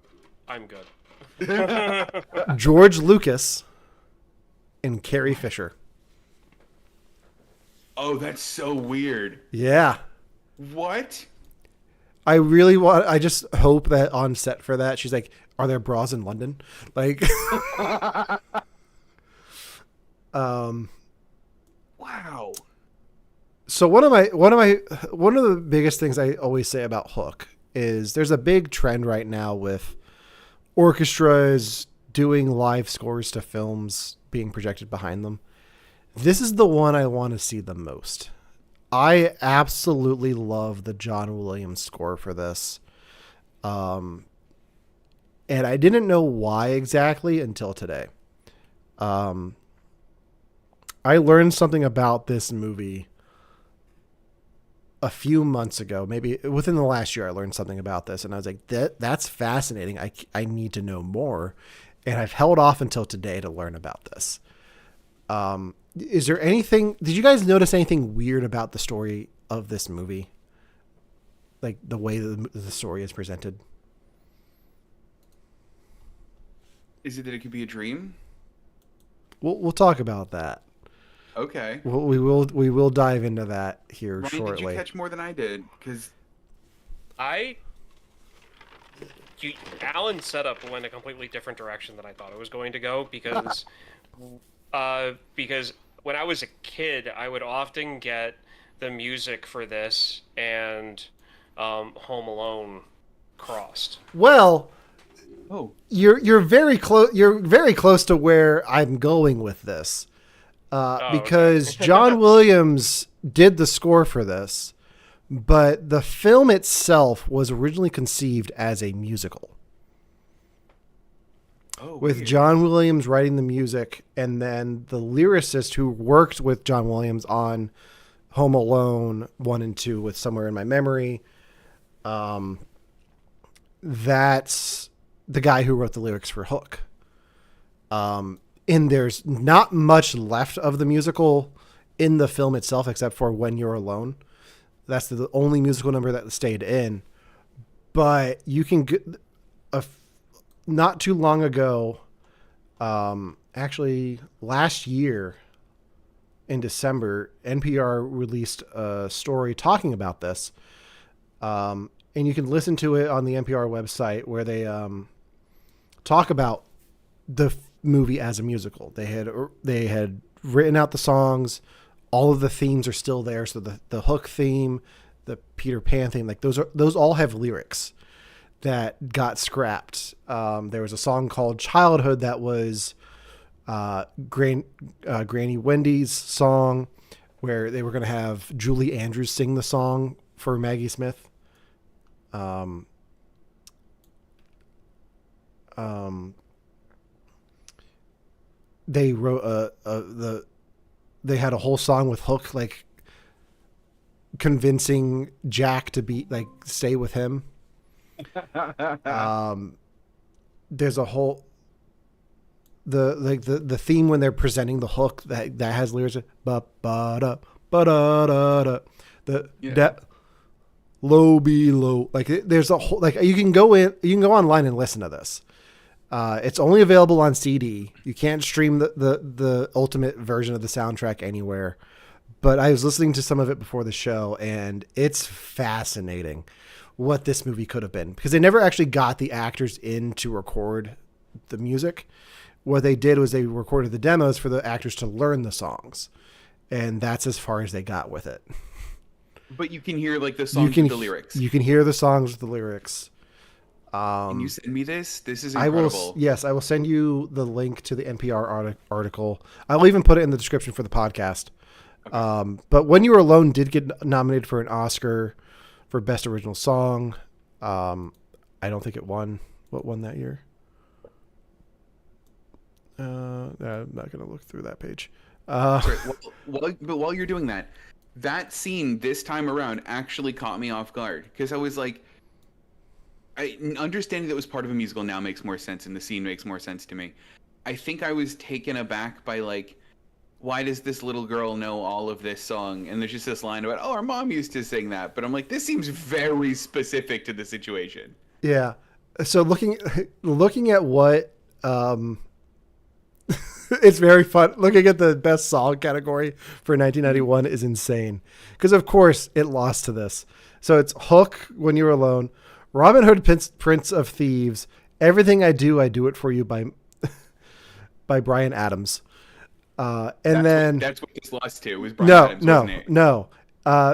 good. George Lucas and Carrie Fisher. Oh, that's so weird. Yeah. What? I just hope that on set for that, she's like, are there bras in London? Like, Wow. so one of the biggest things I always say about Hook is there's a big trend right now with orchestras doing live scores to films being projected behind them. This is the one I want to see the most. I absolutely love the John Williams score for this. And I didn't know why exactly until today. I learned something about this movie a few months ago, maybe within the last year. I learned something about this and I was like, that's fascinating. I need to know more. And I've held off until today to learn about this. Is there anything, did you guys notice anything weird about the story of this movie? Like the way the story is presented? Is it that it could be a dream? We'll talk about that. Okay. We will dive into that here Ryan, shortly. did you catch more than I did? Because Alan set up went a completely different direction than I thought it was going to go because when I was a kid, I would often get the music for this and Home Alone crossed. Well, oh, you're very close. You're very close to where I'm going with this, because John Williams did the score for this, but the film itself was originally conceived as a musical. With weird. John Williams writing the music, and then the lyricist who worked with John Williams on Home Alone 1 and 2 with Somewhere in My Memory. That's the guy who wrote the lyrics for Hook. And there's not much left of the musical in the film itself, except for When You're Alone. That's the only musical number that stayed in. But you can get not too long ago, actually last year in December, NPR released a story talking about this. And you can listen to it on the NPR website where they talk about the movie as a musical. They had written out the songs. All of the themes are still there. So the Hook theme, the Peter Pan theme, like those all have lyrics that got scrapped. There was a song called Childhood that was Granny Wendy's song, where they were going to have Julie Andrews sing the song for Maggie Smith. They wrote they had a whole song with Hook, like convincing Jack to stay with him. There's a whole the theme when they're presenting the Hook that has lyrics ba ba da ba da da da that low below, there's a whole, you can go online and listen to this. It's only available on CD. You can't stream the ultimate version of the soundtrack anywhere. But I was listening to some of it before the show, and it's fascinating what this movie could have been, because they never actually got the actors in to record the music. What they did was they recorded the demos for the actors to learn the songs, and that's as far as they got with it. But you can hear the songs with the lyrics. You can hear the songs with the lyrics. Can you send me this? This is incredible. I will send you the link to the NPR article. I'll even put it in the description for the podcast. Okay. But When You Were Alone did get nominated for an Oscar for Best Original Song. I don't think it won. What won that year? I'm not going to look through that page. But while you're doing that, that scene this time around actually caught me off guard, because I was like, understanding that it was part of a musical now makes more sense, and the scene makes more sense to me. I think I was taken aback by why does this little girl know all of this song? And there's just this line about, oh, our mom used to sing that. But I'm like, this seems very specific to the situation. Yeah. So looking at what it's very fun. Looking at the best song category for 1991 is insane. Because of course it lost to this. So it's Hook, When You Were Alone, Robin Hood, Prince of Thieves, Everything I Do It For You by Bryan Adams. That's what this lost to was Bryan Adams, wasn't it? No.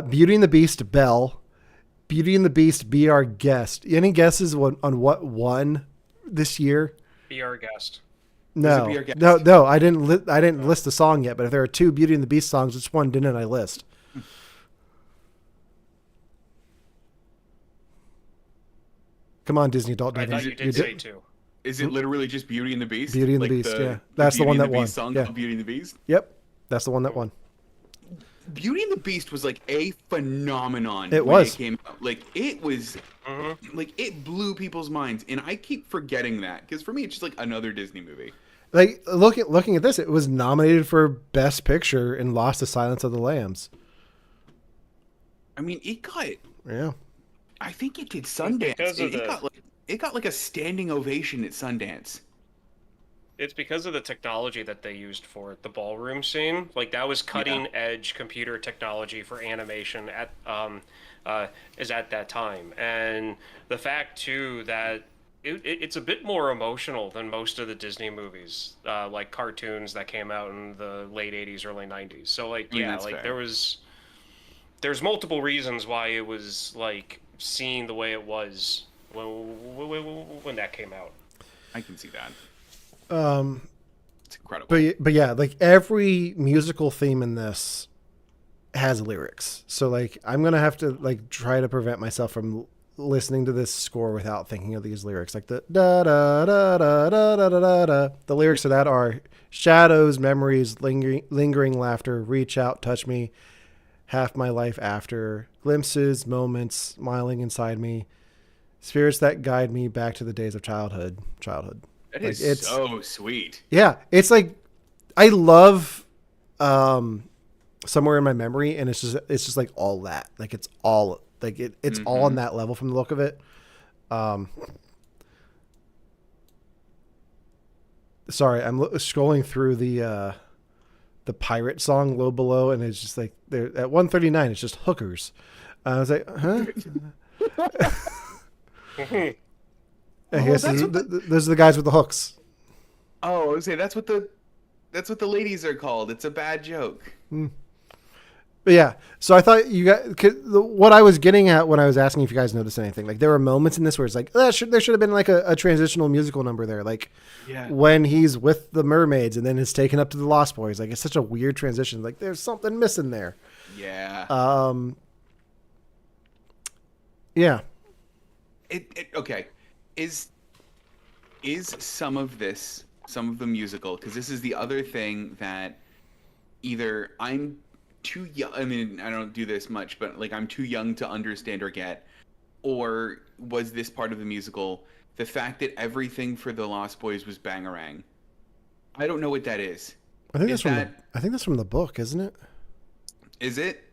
Beauty and the Beast, Belle. Beauty and the Beast, Be Our Guest. Any guesses on what won this year? Be Our Guest. No. Be Our Guest? No. I didn't list the song yet. But if there are two Beauty and the Beast songs, which one didn't I list? Come on, Disney adult. I thought you did say two. Is it literally just Beauty and the Beast? Beauty and the Beast, yeah. That's the one that won. Song Yeah. called Beauty and the Beast? Yep, that's the one that won. Beauty and the Beast was like a phenomenon. It when was. It came out. Like it was, like it blew people's minds, and I keep forgetting that because for me it's just like another Disney movie. Like looking at this, it was nominated for Best Picture and lost to Silence of the Lambs. I mean, it got. Yeah. I think it did Sundance. Because of It got like a standing ovation at Sundance. It's because of the technology that they used for it, the ballroom scene. Like that was cutting edge computer technology for animation at that time, and the fact too that it's a bit more emotional than most of the Disney movies, like cartoons that came out in the late '80s, early '90s. So like fair. there's multiple reasons why it was like seen the way it was when that came out. I can see that. It's incredible. But yeah, like every musical theme in this has lyrics. So like I'm gonna have to like try to prevent myself from listening to this score without thinking of these lyrics. Like the da da da da da da da da. The lyrics to that are shadows, memories, lingering laughter, reach out, touch me, half my life after, glimpses, moments, smiling inside me, spirits that guide me back to the days of childhood. That Like, is it's so sweet. Yeah, it's like I love Somewhere in My Memory, and it's just like all that. Like it's all like it's all on that level from the look of it. Sorry, I'm scrolling through the pirate song Low Below, and it's just like they're at 139. It's just hookers. I was like, huh? I guess those are the guys with the hooks. Oh, I would say that's what the ladies are called. It's a bad joke. But yeah, so I thought you got what I was getting at when I was asking if you guys noticed anything. Like there were moments in this where it's like there should have been like a transitional musical number there, like when he's with the mermaids and then is taken up to the Lost Boys. Like it's such a weird transition. Like there's something missing there. Yeah. Yeah. Okay. Is some of the musical, because this is the other thing that either I'm too young, I mean, I don't do this much, but like I'm too young to understand or get, or was this part of the musical the fact that everything for the Lost Boys was Bangarang? I don't know what that is. I think that's from the book, isn't it? Is it?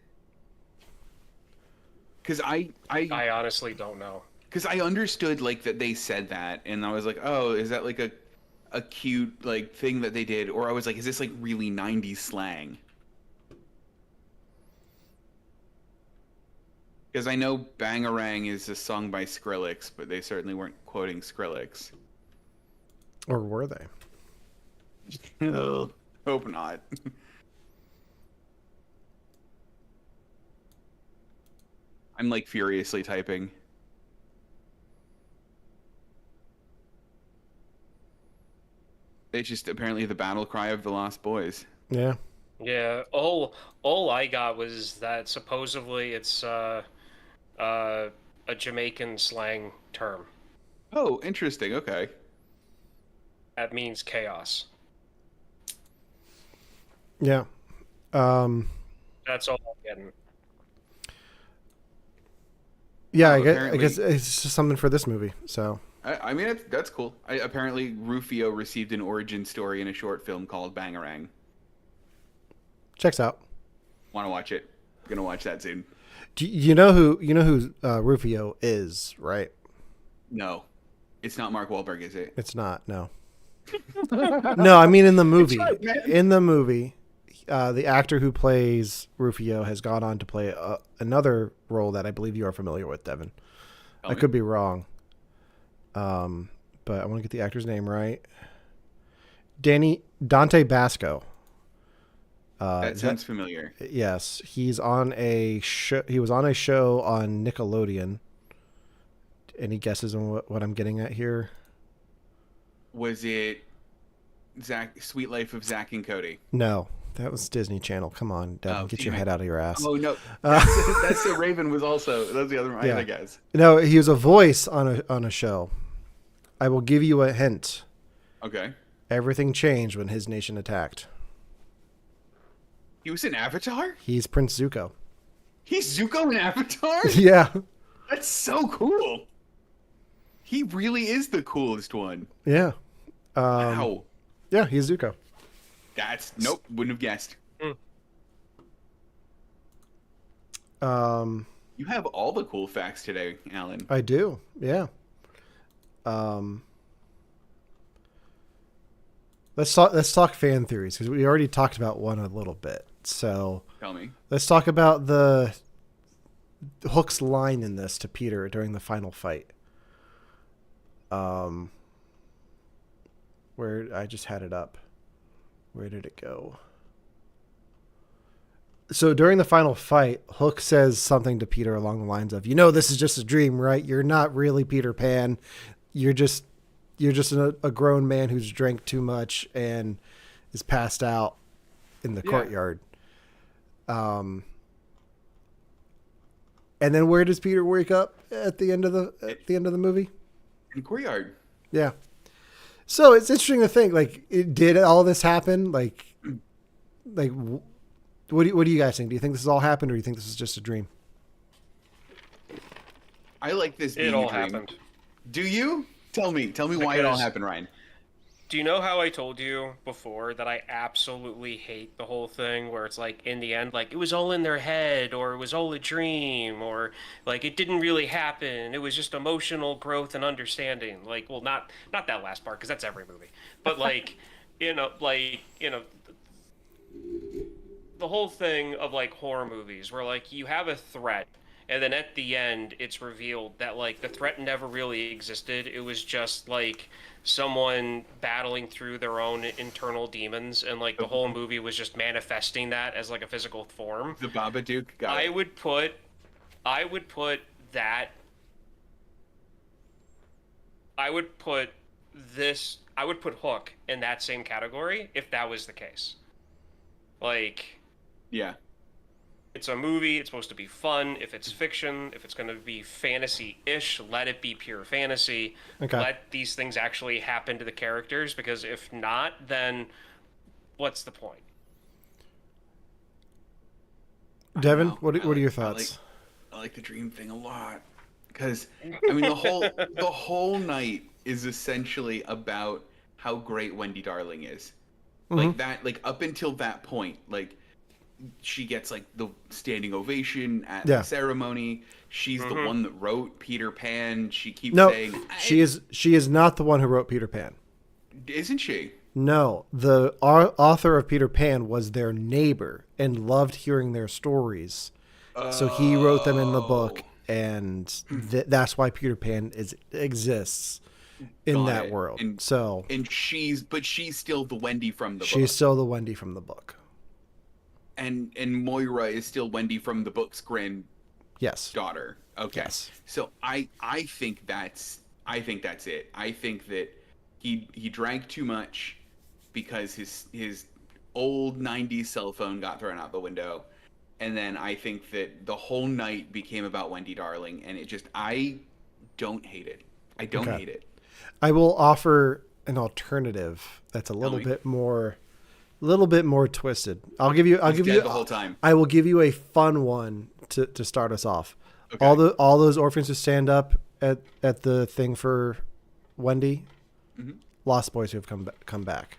Because I honestly don't know. Because I understood like that they said that, and I was like, oh, is that like a cute like thing that they did, or I was like, is this like really 90s slang? Because I know Bangarang is a song by Skrillex, but they certainly weren't quoting Skrillex. Or were they? No, hope not. I'm like furiously typing. It's just apparently the battle cry of the Lost Boys. Yeah. Yeah. All I got was that supposedly it's a Jamaican slang term. Oh, interesting. Okay. That means chaos. Yeah. That's all I'm getting. Yeah, Oh, I guess it's just something for this movie. So. I mean, that's cool. Apparently, Rufio received an origin story in a short film called Bangarang. Checks out. Want to watch it? Gonna watch that soon. Do you know who Rufio is, right? No, it's not Mark Wahlberg, is it? It's not. No. No, I mean in the movie. right, man. In the movie, the actor who plays Rufio has gone on to play another role that I believe you are familiar with, Devon. I could be wrong. But I want to get the actor's name right. Dante Basco. That sounds familiar. Yes, he's on a show. He was on a show on Nickelodeon. Any guesses on what I'm getting at here? Was it Sweet Life of Zach and Cody? No, that was Disney Channel. Come on, Devin, get your head out of your ass. Oh no, that's the Raven was also. That's the other one, I guess. No, he was a voice on a show. I will give you a hint. Okay. Everything changed when his nation attacked. He was in Avatar? He's Prince Zuko. He's Zuko in Avatar? Yeah. That's so cool. He really is the coolest one. Yeah. Wow. Yeah, he's Zuko. That's nope, wouldn't have guessed. You have all the cool facts today, Alan. I do. Yeah. Let's talk fan theories because we already talked about one a little bit. So Tell me. let's talk about the Hook's line in this to Peter during the final fight. Where I just had it up. Where did it go? So during the final fight, Hook says something to Peter along the lines of, this is just a dream, right? You're not really Peter Pan. You're just a grown man who's drank too much and is passed out in the courtyard. And then where does Peter wake up at the end of the movie? In the courtyard. Yeah. So it's interesting to think, did all this happen? What do you guys think? Do you think this has all happened, or do you think this is just a dream? I like this being It all a dream. happened. Do you? Tell me why it all happened, Ryan. Do you know how I told you before that I absolutely hate the whole thing where it's like in the end, like it was all in their head or it was all a dream or like it didn't really happen. It was just emotional growth and understanding. Like, well, not that last part because that's every movie, but the whole thing of like horror movies where like you have a threat and then at the end it's revealed that like the threat never really existed. It was just like someone battling through their own internal demons and like the whole movie was just manifesting that as like a physical form. The Babadook got I it. would put Hook in that same category if that was the case. Like, Yeah. it's a movie, it's supposed to be fun. If it's fiction, if it's going to be fantasy-ish, let it be pure fantasy. Okay. Let these things actually happen to the characters, because if not, then what's the point? Devin, know. what are your thoughts? I like the dream thing a lot because I mean the whole night is essentially about how great Wendy Darling is. Like that, like up until that point, like she gets like the standing ovation at the ceremony. She's the one that wrote Peter Pan. She keeps saying she is not the one who wrote Peter Pan. Isn't she? No, the author of Peter Pan was their neighbor and loved hearing their stories. So he wrote them in the book, and that's why Peter Pan exists in that world. And she's still the Wendy from the book. She's still the Wendy from the book. And Moira is still Wendy from the book's granddaughter. Yes. Okay. Yes. So I think that's it. I think that he drank too much because his old 90s cell phone got thrown out the window. And then I think that the whole night became about Wendy Darling, and I don't hate it. I don't hate it. I will offer an alternative that's a little bit more twisted. I'll give you the whole time. I will give you a fun one to start us off. Okay. All those orphans who stand up at the thing for Wendy, Lost Boys who have come back.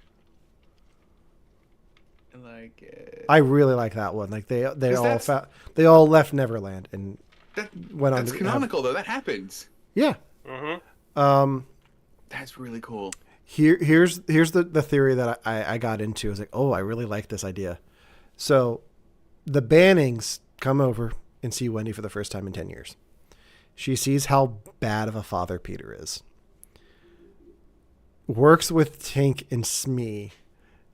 I like it. I really like that one. Like they that's- they all left Neverland and That, went on that's to canonical, though. That happens. Yeah. That's really cool. Here's the theory that I got into. I was like, oh, I really like this idea. So the Bannings come over and see Wendy for the first time in 10 years. She sees how bad of a father Peter is. Works with Tink and Smee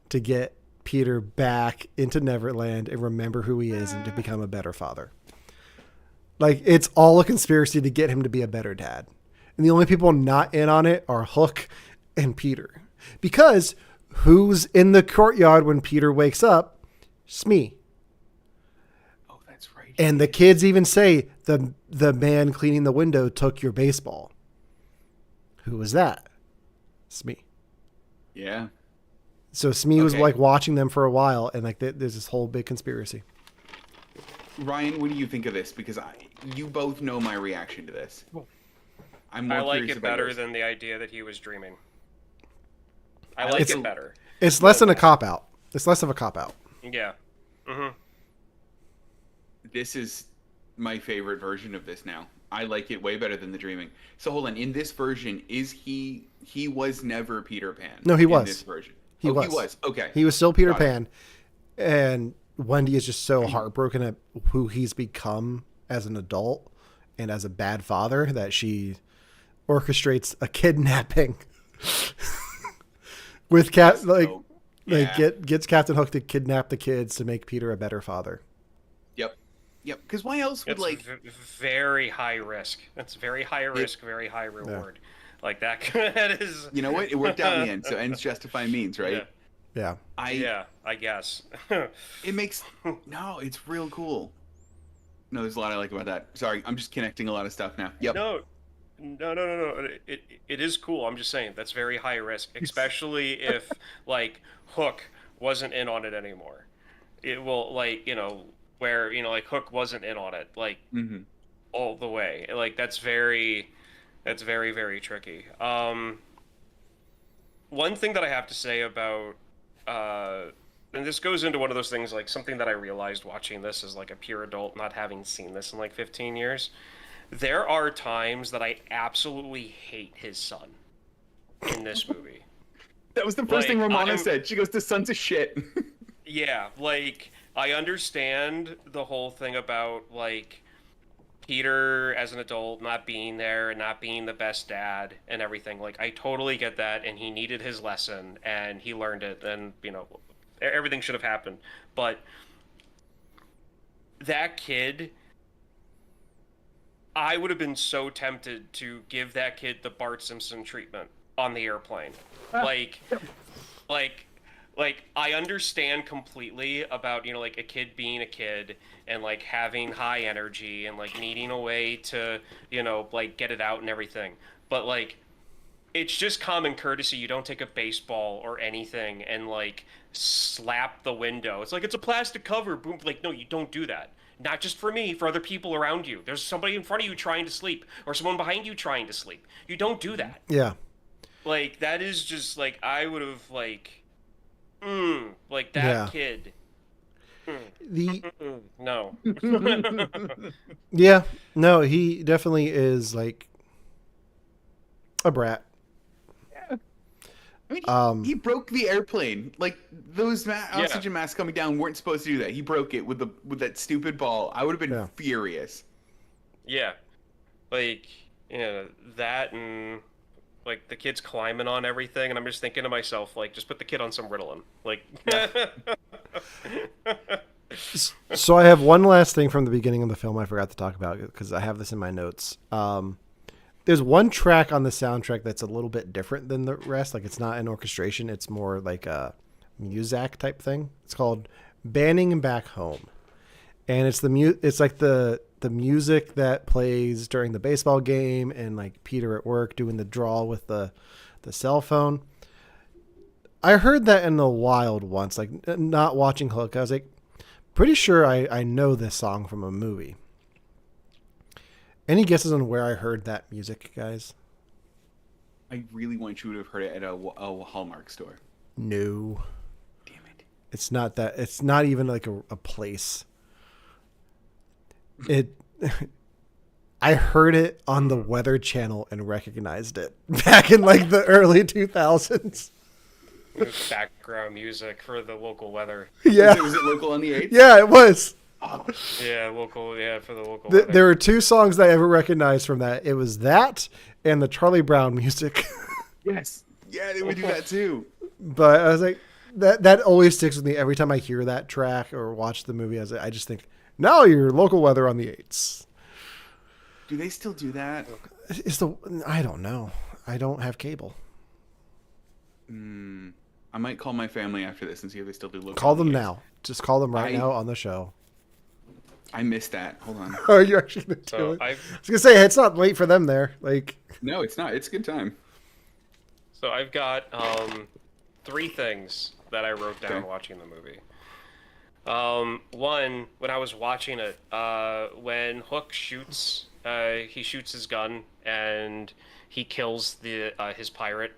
to get Peter back into Neverland and remember who he is and to become a better father. Like, it's all a conspiracy to get him to be a better dad. And the only people not in on it are Hook and Peter. Because who's in the courtyard when Peter wakes up? Smee. Oh, that's right. And the kids even say the man cleaning the window took your baseball. Who was that? Smee. Yeah. So Smee was Okay. like watching them for a while, and like there's this whole big conspiracy. Ryan, what do you think of this? Because you both know my reaction to this. I'm more I like curious it about better yours. than the idea that he was dreaming. I I like like it it- better. It's less than a cop out. It's less of a cop out. Yeah. Mm-hmm. This is my favorite version of this now. I like it way better than the dreaming. So hold on. In this version, is he was never Peter Pan? No, he was. In this version. He was. He was. Okay. He was still Peter Got it. Pan, and Wendy is just so heartbroken at who he's become as an adult and as a bad father that she orchestrates a kidnapping with gets Captain Hook to kidnap the kids to make Peter a better father. Yep. Because why else would It's very high risk. It's very high risk, very high reward. Like that. That is. You know what? It worked out in the end. So ends justify means, right? Yeah. Yeah, I guess. It makes no. It's real cool. No, there's a lot I like about that. Sorry, I'm just connecting a lot of stuff now. Yep. No. It is cool. I'm just saying that's very high risk, especially if like Hook wasn't in on it anymore. It will where like Hook wasn't in on it Mm-hmm. all the way. Like that's very very tricky. One thing that I have to say about and this goes into one of those things like something that I realized watching this as like a pure adult, not having seen this in like 15 years. There are times that I absolutely hate his son in this movie. That was the first thing Ramona I'm- said. She goes, "The son's a shit." Yeah, like I understand the whole thing about like Peter as an adult not being there and not being the best dad and everything. Like I totally get that, and he needed his lesson and he learned it, and everything should have happened. But that kid, I would have been so tempted to give that kid the Bart Simpson treatment on the airplane. Like I understand completely about like a kid being a kid and like having high energy and like needing a way to like get it out and everything, but like it's just common courtesy. You don't take a baseball or anything and like slap the window. It's like it's a plastic cover, boom. Like no, you don't do that. Not just for me, for other people around you. There's somebody in front of you trying to sleep or someone behind you trying to sleep. You don't do that. Yeah. Like that is just like I would have like like that Yeah. kid. No. Yeah. No, he definitely is like a brat. I mean, he broke the airplane. Like those oxygen masks coming down weren't supposed to do that. He broke it with that stupid ball. I would have been furious. Yeah. Like, that and like the kid's climbing on everything, and I'm just thinking to myself, like, just put the kid on some Ritalin. Like So I have one last thing from the beginning of the film I forgot to talk about because I have this in my notes. There's one track on the soundtrack that's a little bit different than the rest. Like it's not an orchestration. It's more like a Muzak type thing. It's called Banning Back Home. And it's it's like the music that plays during the baseball game and like Peter at work doing the draw with the cell phone. I heard that in the wild once, like not watching Hook. I was like, pretty sure I know this song from a movie. Any guesses on where I heard that music, guys? I really want you to have heard it at a Hallmark store. No. Damn it. It's not that. It's not even like a place. It. I heard it on the Weather Channel and recognized it back in like the early 2000s. Background music for the local weather. Yeah. Was it local on the 8th? Yeah, it was. Yeah, local. Yeah, for the local weather. There were two songs that I ever recognized from that. It was that and the Charlie Brown music. Yes. Yeah, they would do that too. But I was like, that always sticks with me every time I hear that track or watch the movie. I just think, now your local weather on the 8s. Do they still do that? I don't know. I don't have cable. I might call my family after this and see if they still do local. Call them now. Just call them right now on the show. I missed that. Hold on. Oh, you're actually going to do it? I was going to say, it's not late for them there. Like, No, it's not. It's a good time. So I've got 3 things that I wrote down Okay. watching the movie. One, when I was watching it, when Hook shoots, he shoots his gun and he kills his pirate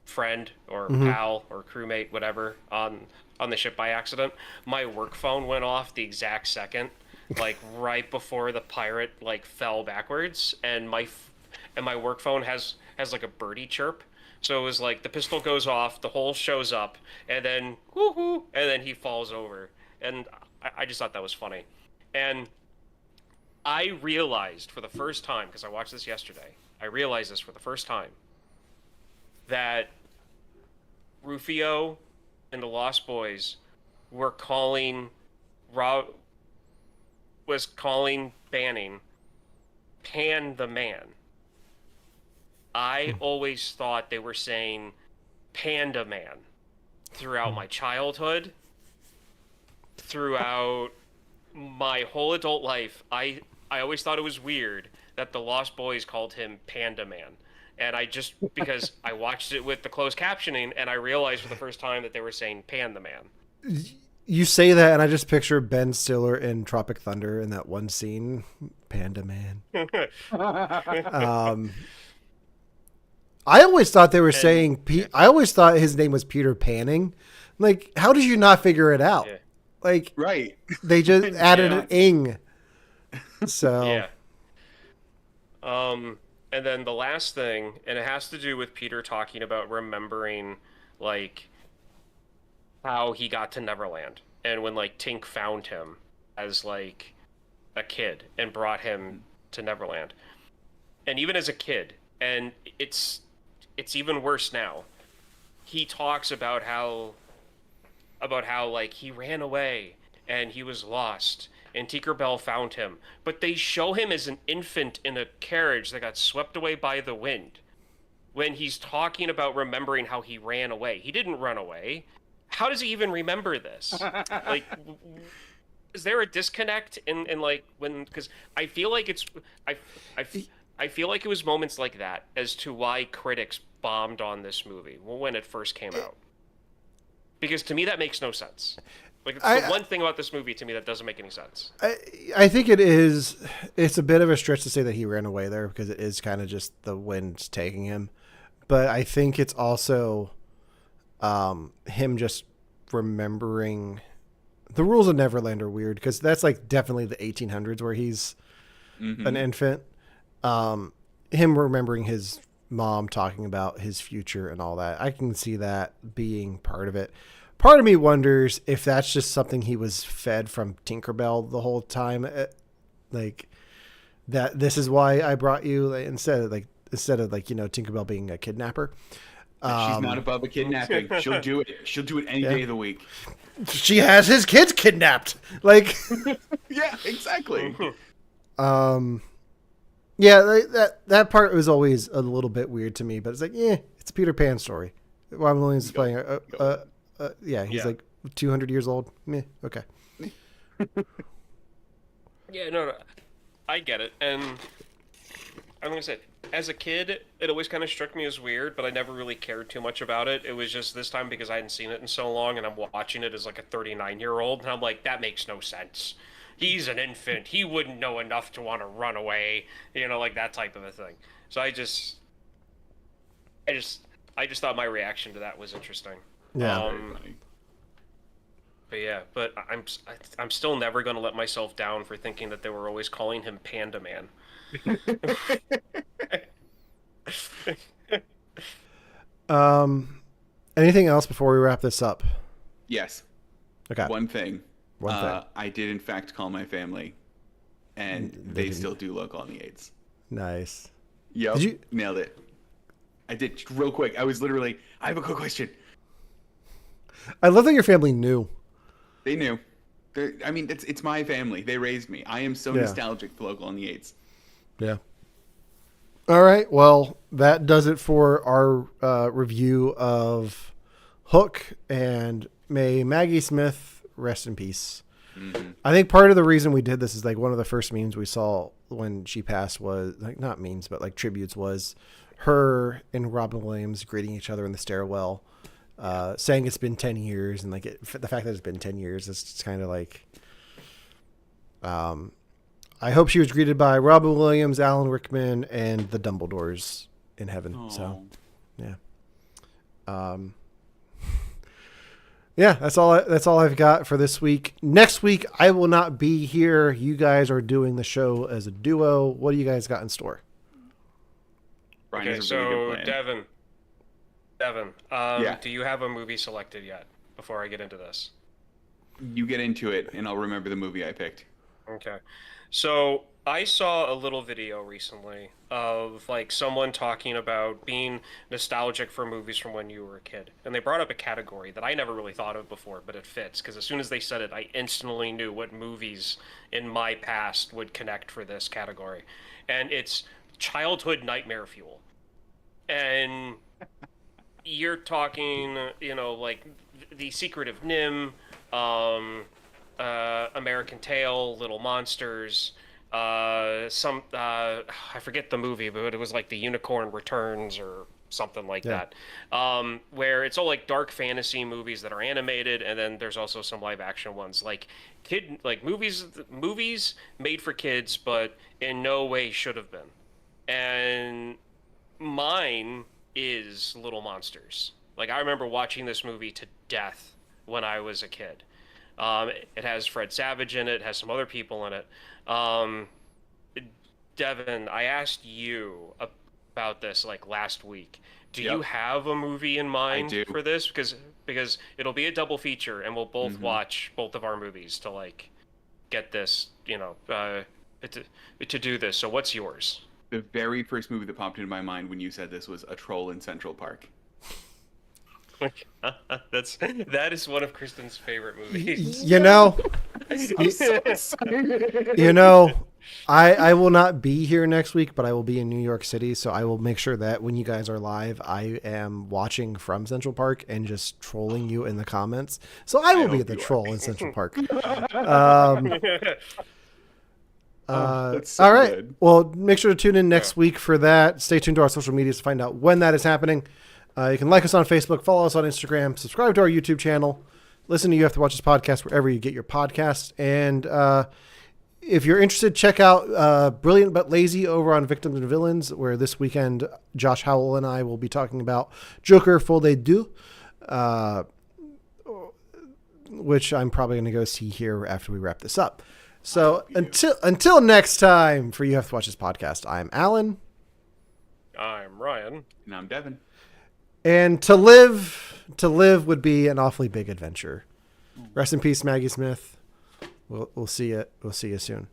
friend or pal or crewmate, whatever, on the ship by accident. My work phone went off the exact second, like right before the pirate like fell backwards, and my work phone has like a birdie chirp. So it was like the pistol goes off, the hole shows up, and then woohoo, and then he falls over. And I just thought that was funny. And I realized for the first time, because I watched this yesterday, I realized this for the first time, that Rufio and the Lost Boys were calling Banning Pan the Man. I always thought they were saying Panda Man throughout my childhood, throughout my whole adult life. I always thought it was weird that the Lost Boys called him Panda Man. And because I watched it with the closed captioning, and I realized for the first time that they were saying Pan the Man. you say that, and I just picture Ben Stiller in Tropic Thunder in that one scene, Panda Man. I always thought they were saying. I always thought his name was Peter Panning. Like, how did you not figure it out? Yeah. Like, Right. they just added an ing. So Yeah. And then the last thing, and it has to do with Peter talking about remembering, like, how he got to Neverland, and when like Tink found him as like a kid and brought him to Neverland, and even as a kid, and it's even worse now. He talks about how like he ran away and he was lost and Tinkerbell found him, but they show him as an infant in a carriage that got swept away by the wind. When he's talking about remembering how he ran away, he didn't run away. How does he even remember this? Like, is there a disconnect in like when? Because I feel like I feel like it was moments like that as to why critics bombed on this movie when it first came out. Because to me that makes no sense. Like, it's the one thing about this movie to me that doesn't make any sense. I think it is. It's a bit of a stretch to say that he ran away there, because it is kind of just the wind taking him. But I think it's also him just remembering. The rules of Neverland are weird, because that's like definitely the 1800s where he's an infant. Him remembering his mom talking about his future and all that. I can see that being part of it. Part of me wonders if that's just something he was fed from Tinkerbell the whole time. Like, that this is why I brought you, like, instead of Tinkerbell being a kidnapper. She's not above a kidnapping. She'll do it. She'll do it any day of the week. She has his kids kidnapped. Like, Yeah, exactly. yeah, that part was always a little bit weird to me, but it's like, it's a Peter Pan story. Robin Williams is playing he's like 200 years old. Meh, okay. Yeah, no, I get it. And I'm gonna say, as a kid, it always kind of struck me as weird, but I never really cared too much about it. It was just this time because I hadn't seen it in so long, and I'm watching it as like a 39-year-old, and I'm like, that makes no sense. He's an infant. He wouldn't know enough to want to run away, like that type of a thing. So I just thought my reaction to that was interesting. Yeah. Very funny. but I'm still never gonna let myself down for thinking that they were always calling him Panda Man. Anything else before we wrap this up? Yes. Okay. One thing. One thing. I did in fact call my family, and they still do local on the 8s. Nice. Yep. Did you nailed it? I did real quick. I have a quick question. I love that your family knew. They knew. I mean, it's my family. They raised me. I am so nostalgic for local on the 8s. Yeah. All right. Well, that does it for our review of Hook, and may Maggie Smith rest in peace. Mm-hmm. I think part of the reason we did this is like one of the first memes we saw when she passed was like not memes, but like tributes was her and Robin Williams greeting each other in the stairwell, saying it's been 10 years. And like the fact that it's been 10 years is just kind of like, I hope she was greeted by Robin Williams, Alan Rickman, and the Dumbledores in heaven. Aww. So, yeah. Yeah, that's all I've got for this week. Next week, I will not be here. You guys are doing the show as a duo. What do you guys got in store? Brian Okay, has a really so good plan. Devon, Yeah. do you have a movie selected yet? Before I get into this. You get into it, and I'll remember the movie I picked. Okay. So I saw a little video recently of like someone talking about being nostalgic for movies from when you were a kid. And they brought up a category that I never really thought of before, but it fits because as soon as they said it, I instantly knew what movies in my past would connect for this category. And it's childhood nightmare fuel. And you're talking, like The Secret of Nim, American Tail, Little Monsters, I forget the movie, but it was like The Unicorn Returns or something like that, where it's all like dark fantasy movies that are animated, and then there's also some live action ones, like movies made for kids, but in no way should have been. And mine is Little Monsters. Like I remember watching this movie to death when I was a kid. It has Fred Savage in it. It has some other people in it. Devon, I asked you about this like last week. Do you have a movie in mind for this? Because it'll be a double feature, and we'll both watch both of our movies to like get this, to do this. So what's yours? The very first movie that popped into my mind when you said this was A Troll in Central Park. That is one of Kristen's favorite movies. I will not be here next week, but I will be in New York City, so I will make sure that when you guys are live, I am watching from Central Park and just trolling you in the comments. So I will be at the Troll in Central Park. That's so all right. good. Well, make sure to tune in next week for that. Stay tuned to our social medias to find out when that is happening. You can like us on Facebook, follow us on Instagram, subscribe to our YouTube channel, listen to You Have to Watch This podcast wherever you get your podcasts. And if you're interested, check out Brilliant But Lazy over on Victims and Villains, where this weekend Josh Howell and I will be talking about Joker Folie à Deux, which I'm probably going to go see here after we wrap this up. So until next time, for You Have to Watch This podcast, I'm Alan. I'm Ryan. And I'm Devon. And to live would be an awfully big adventure. Rest in peace, Maggie Smith. We'll see you soon.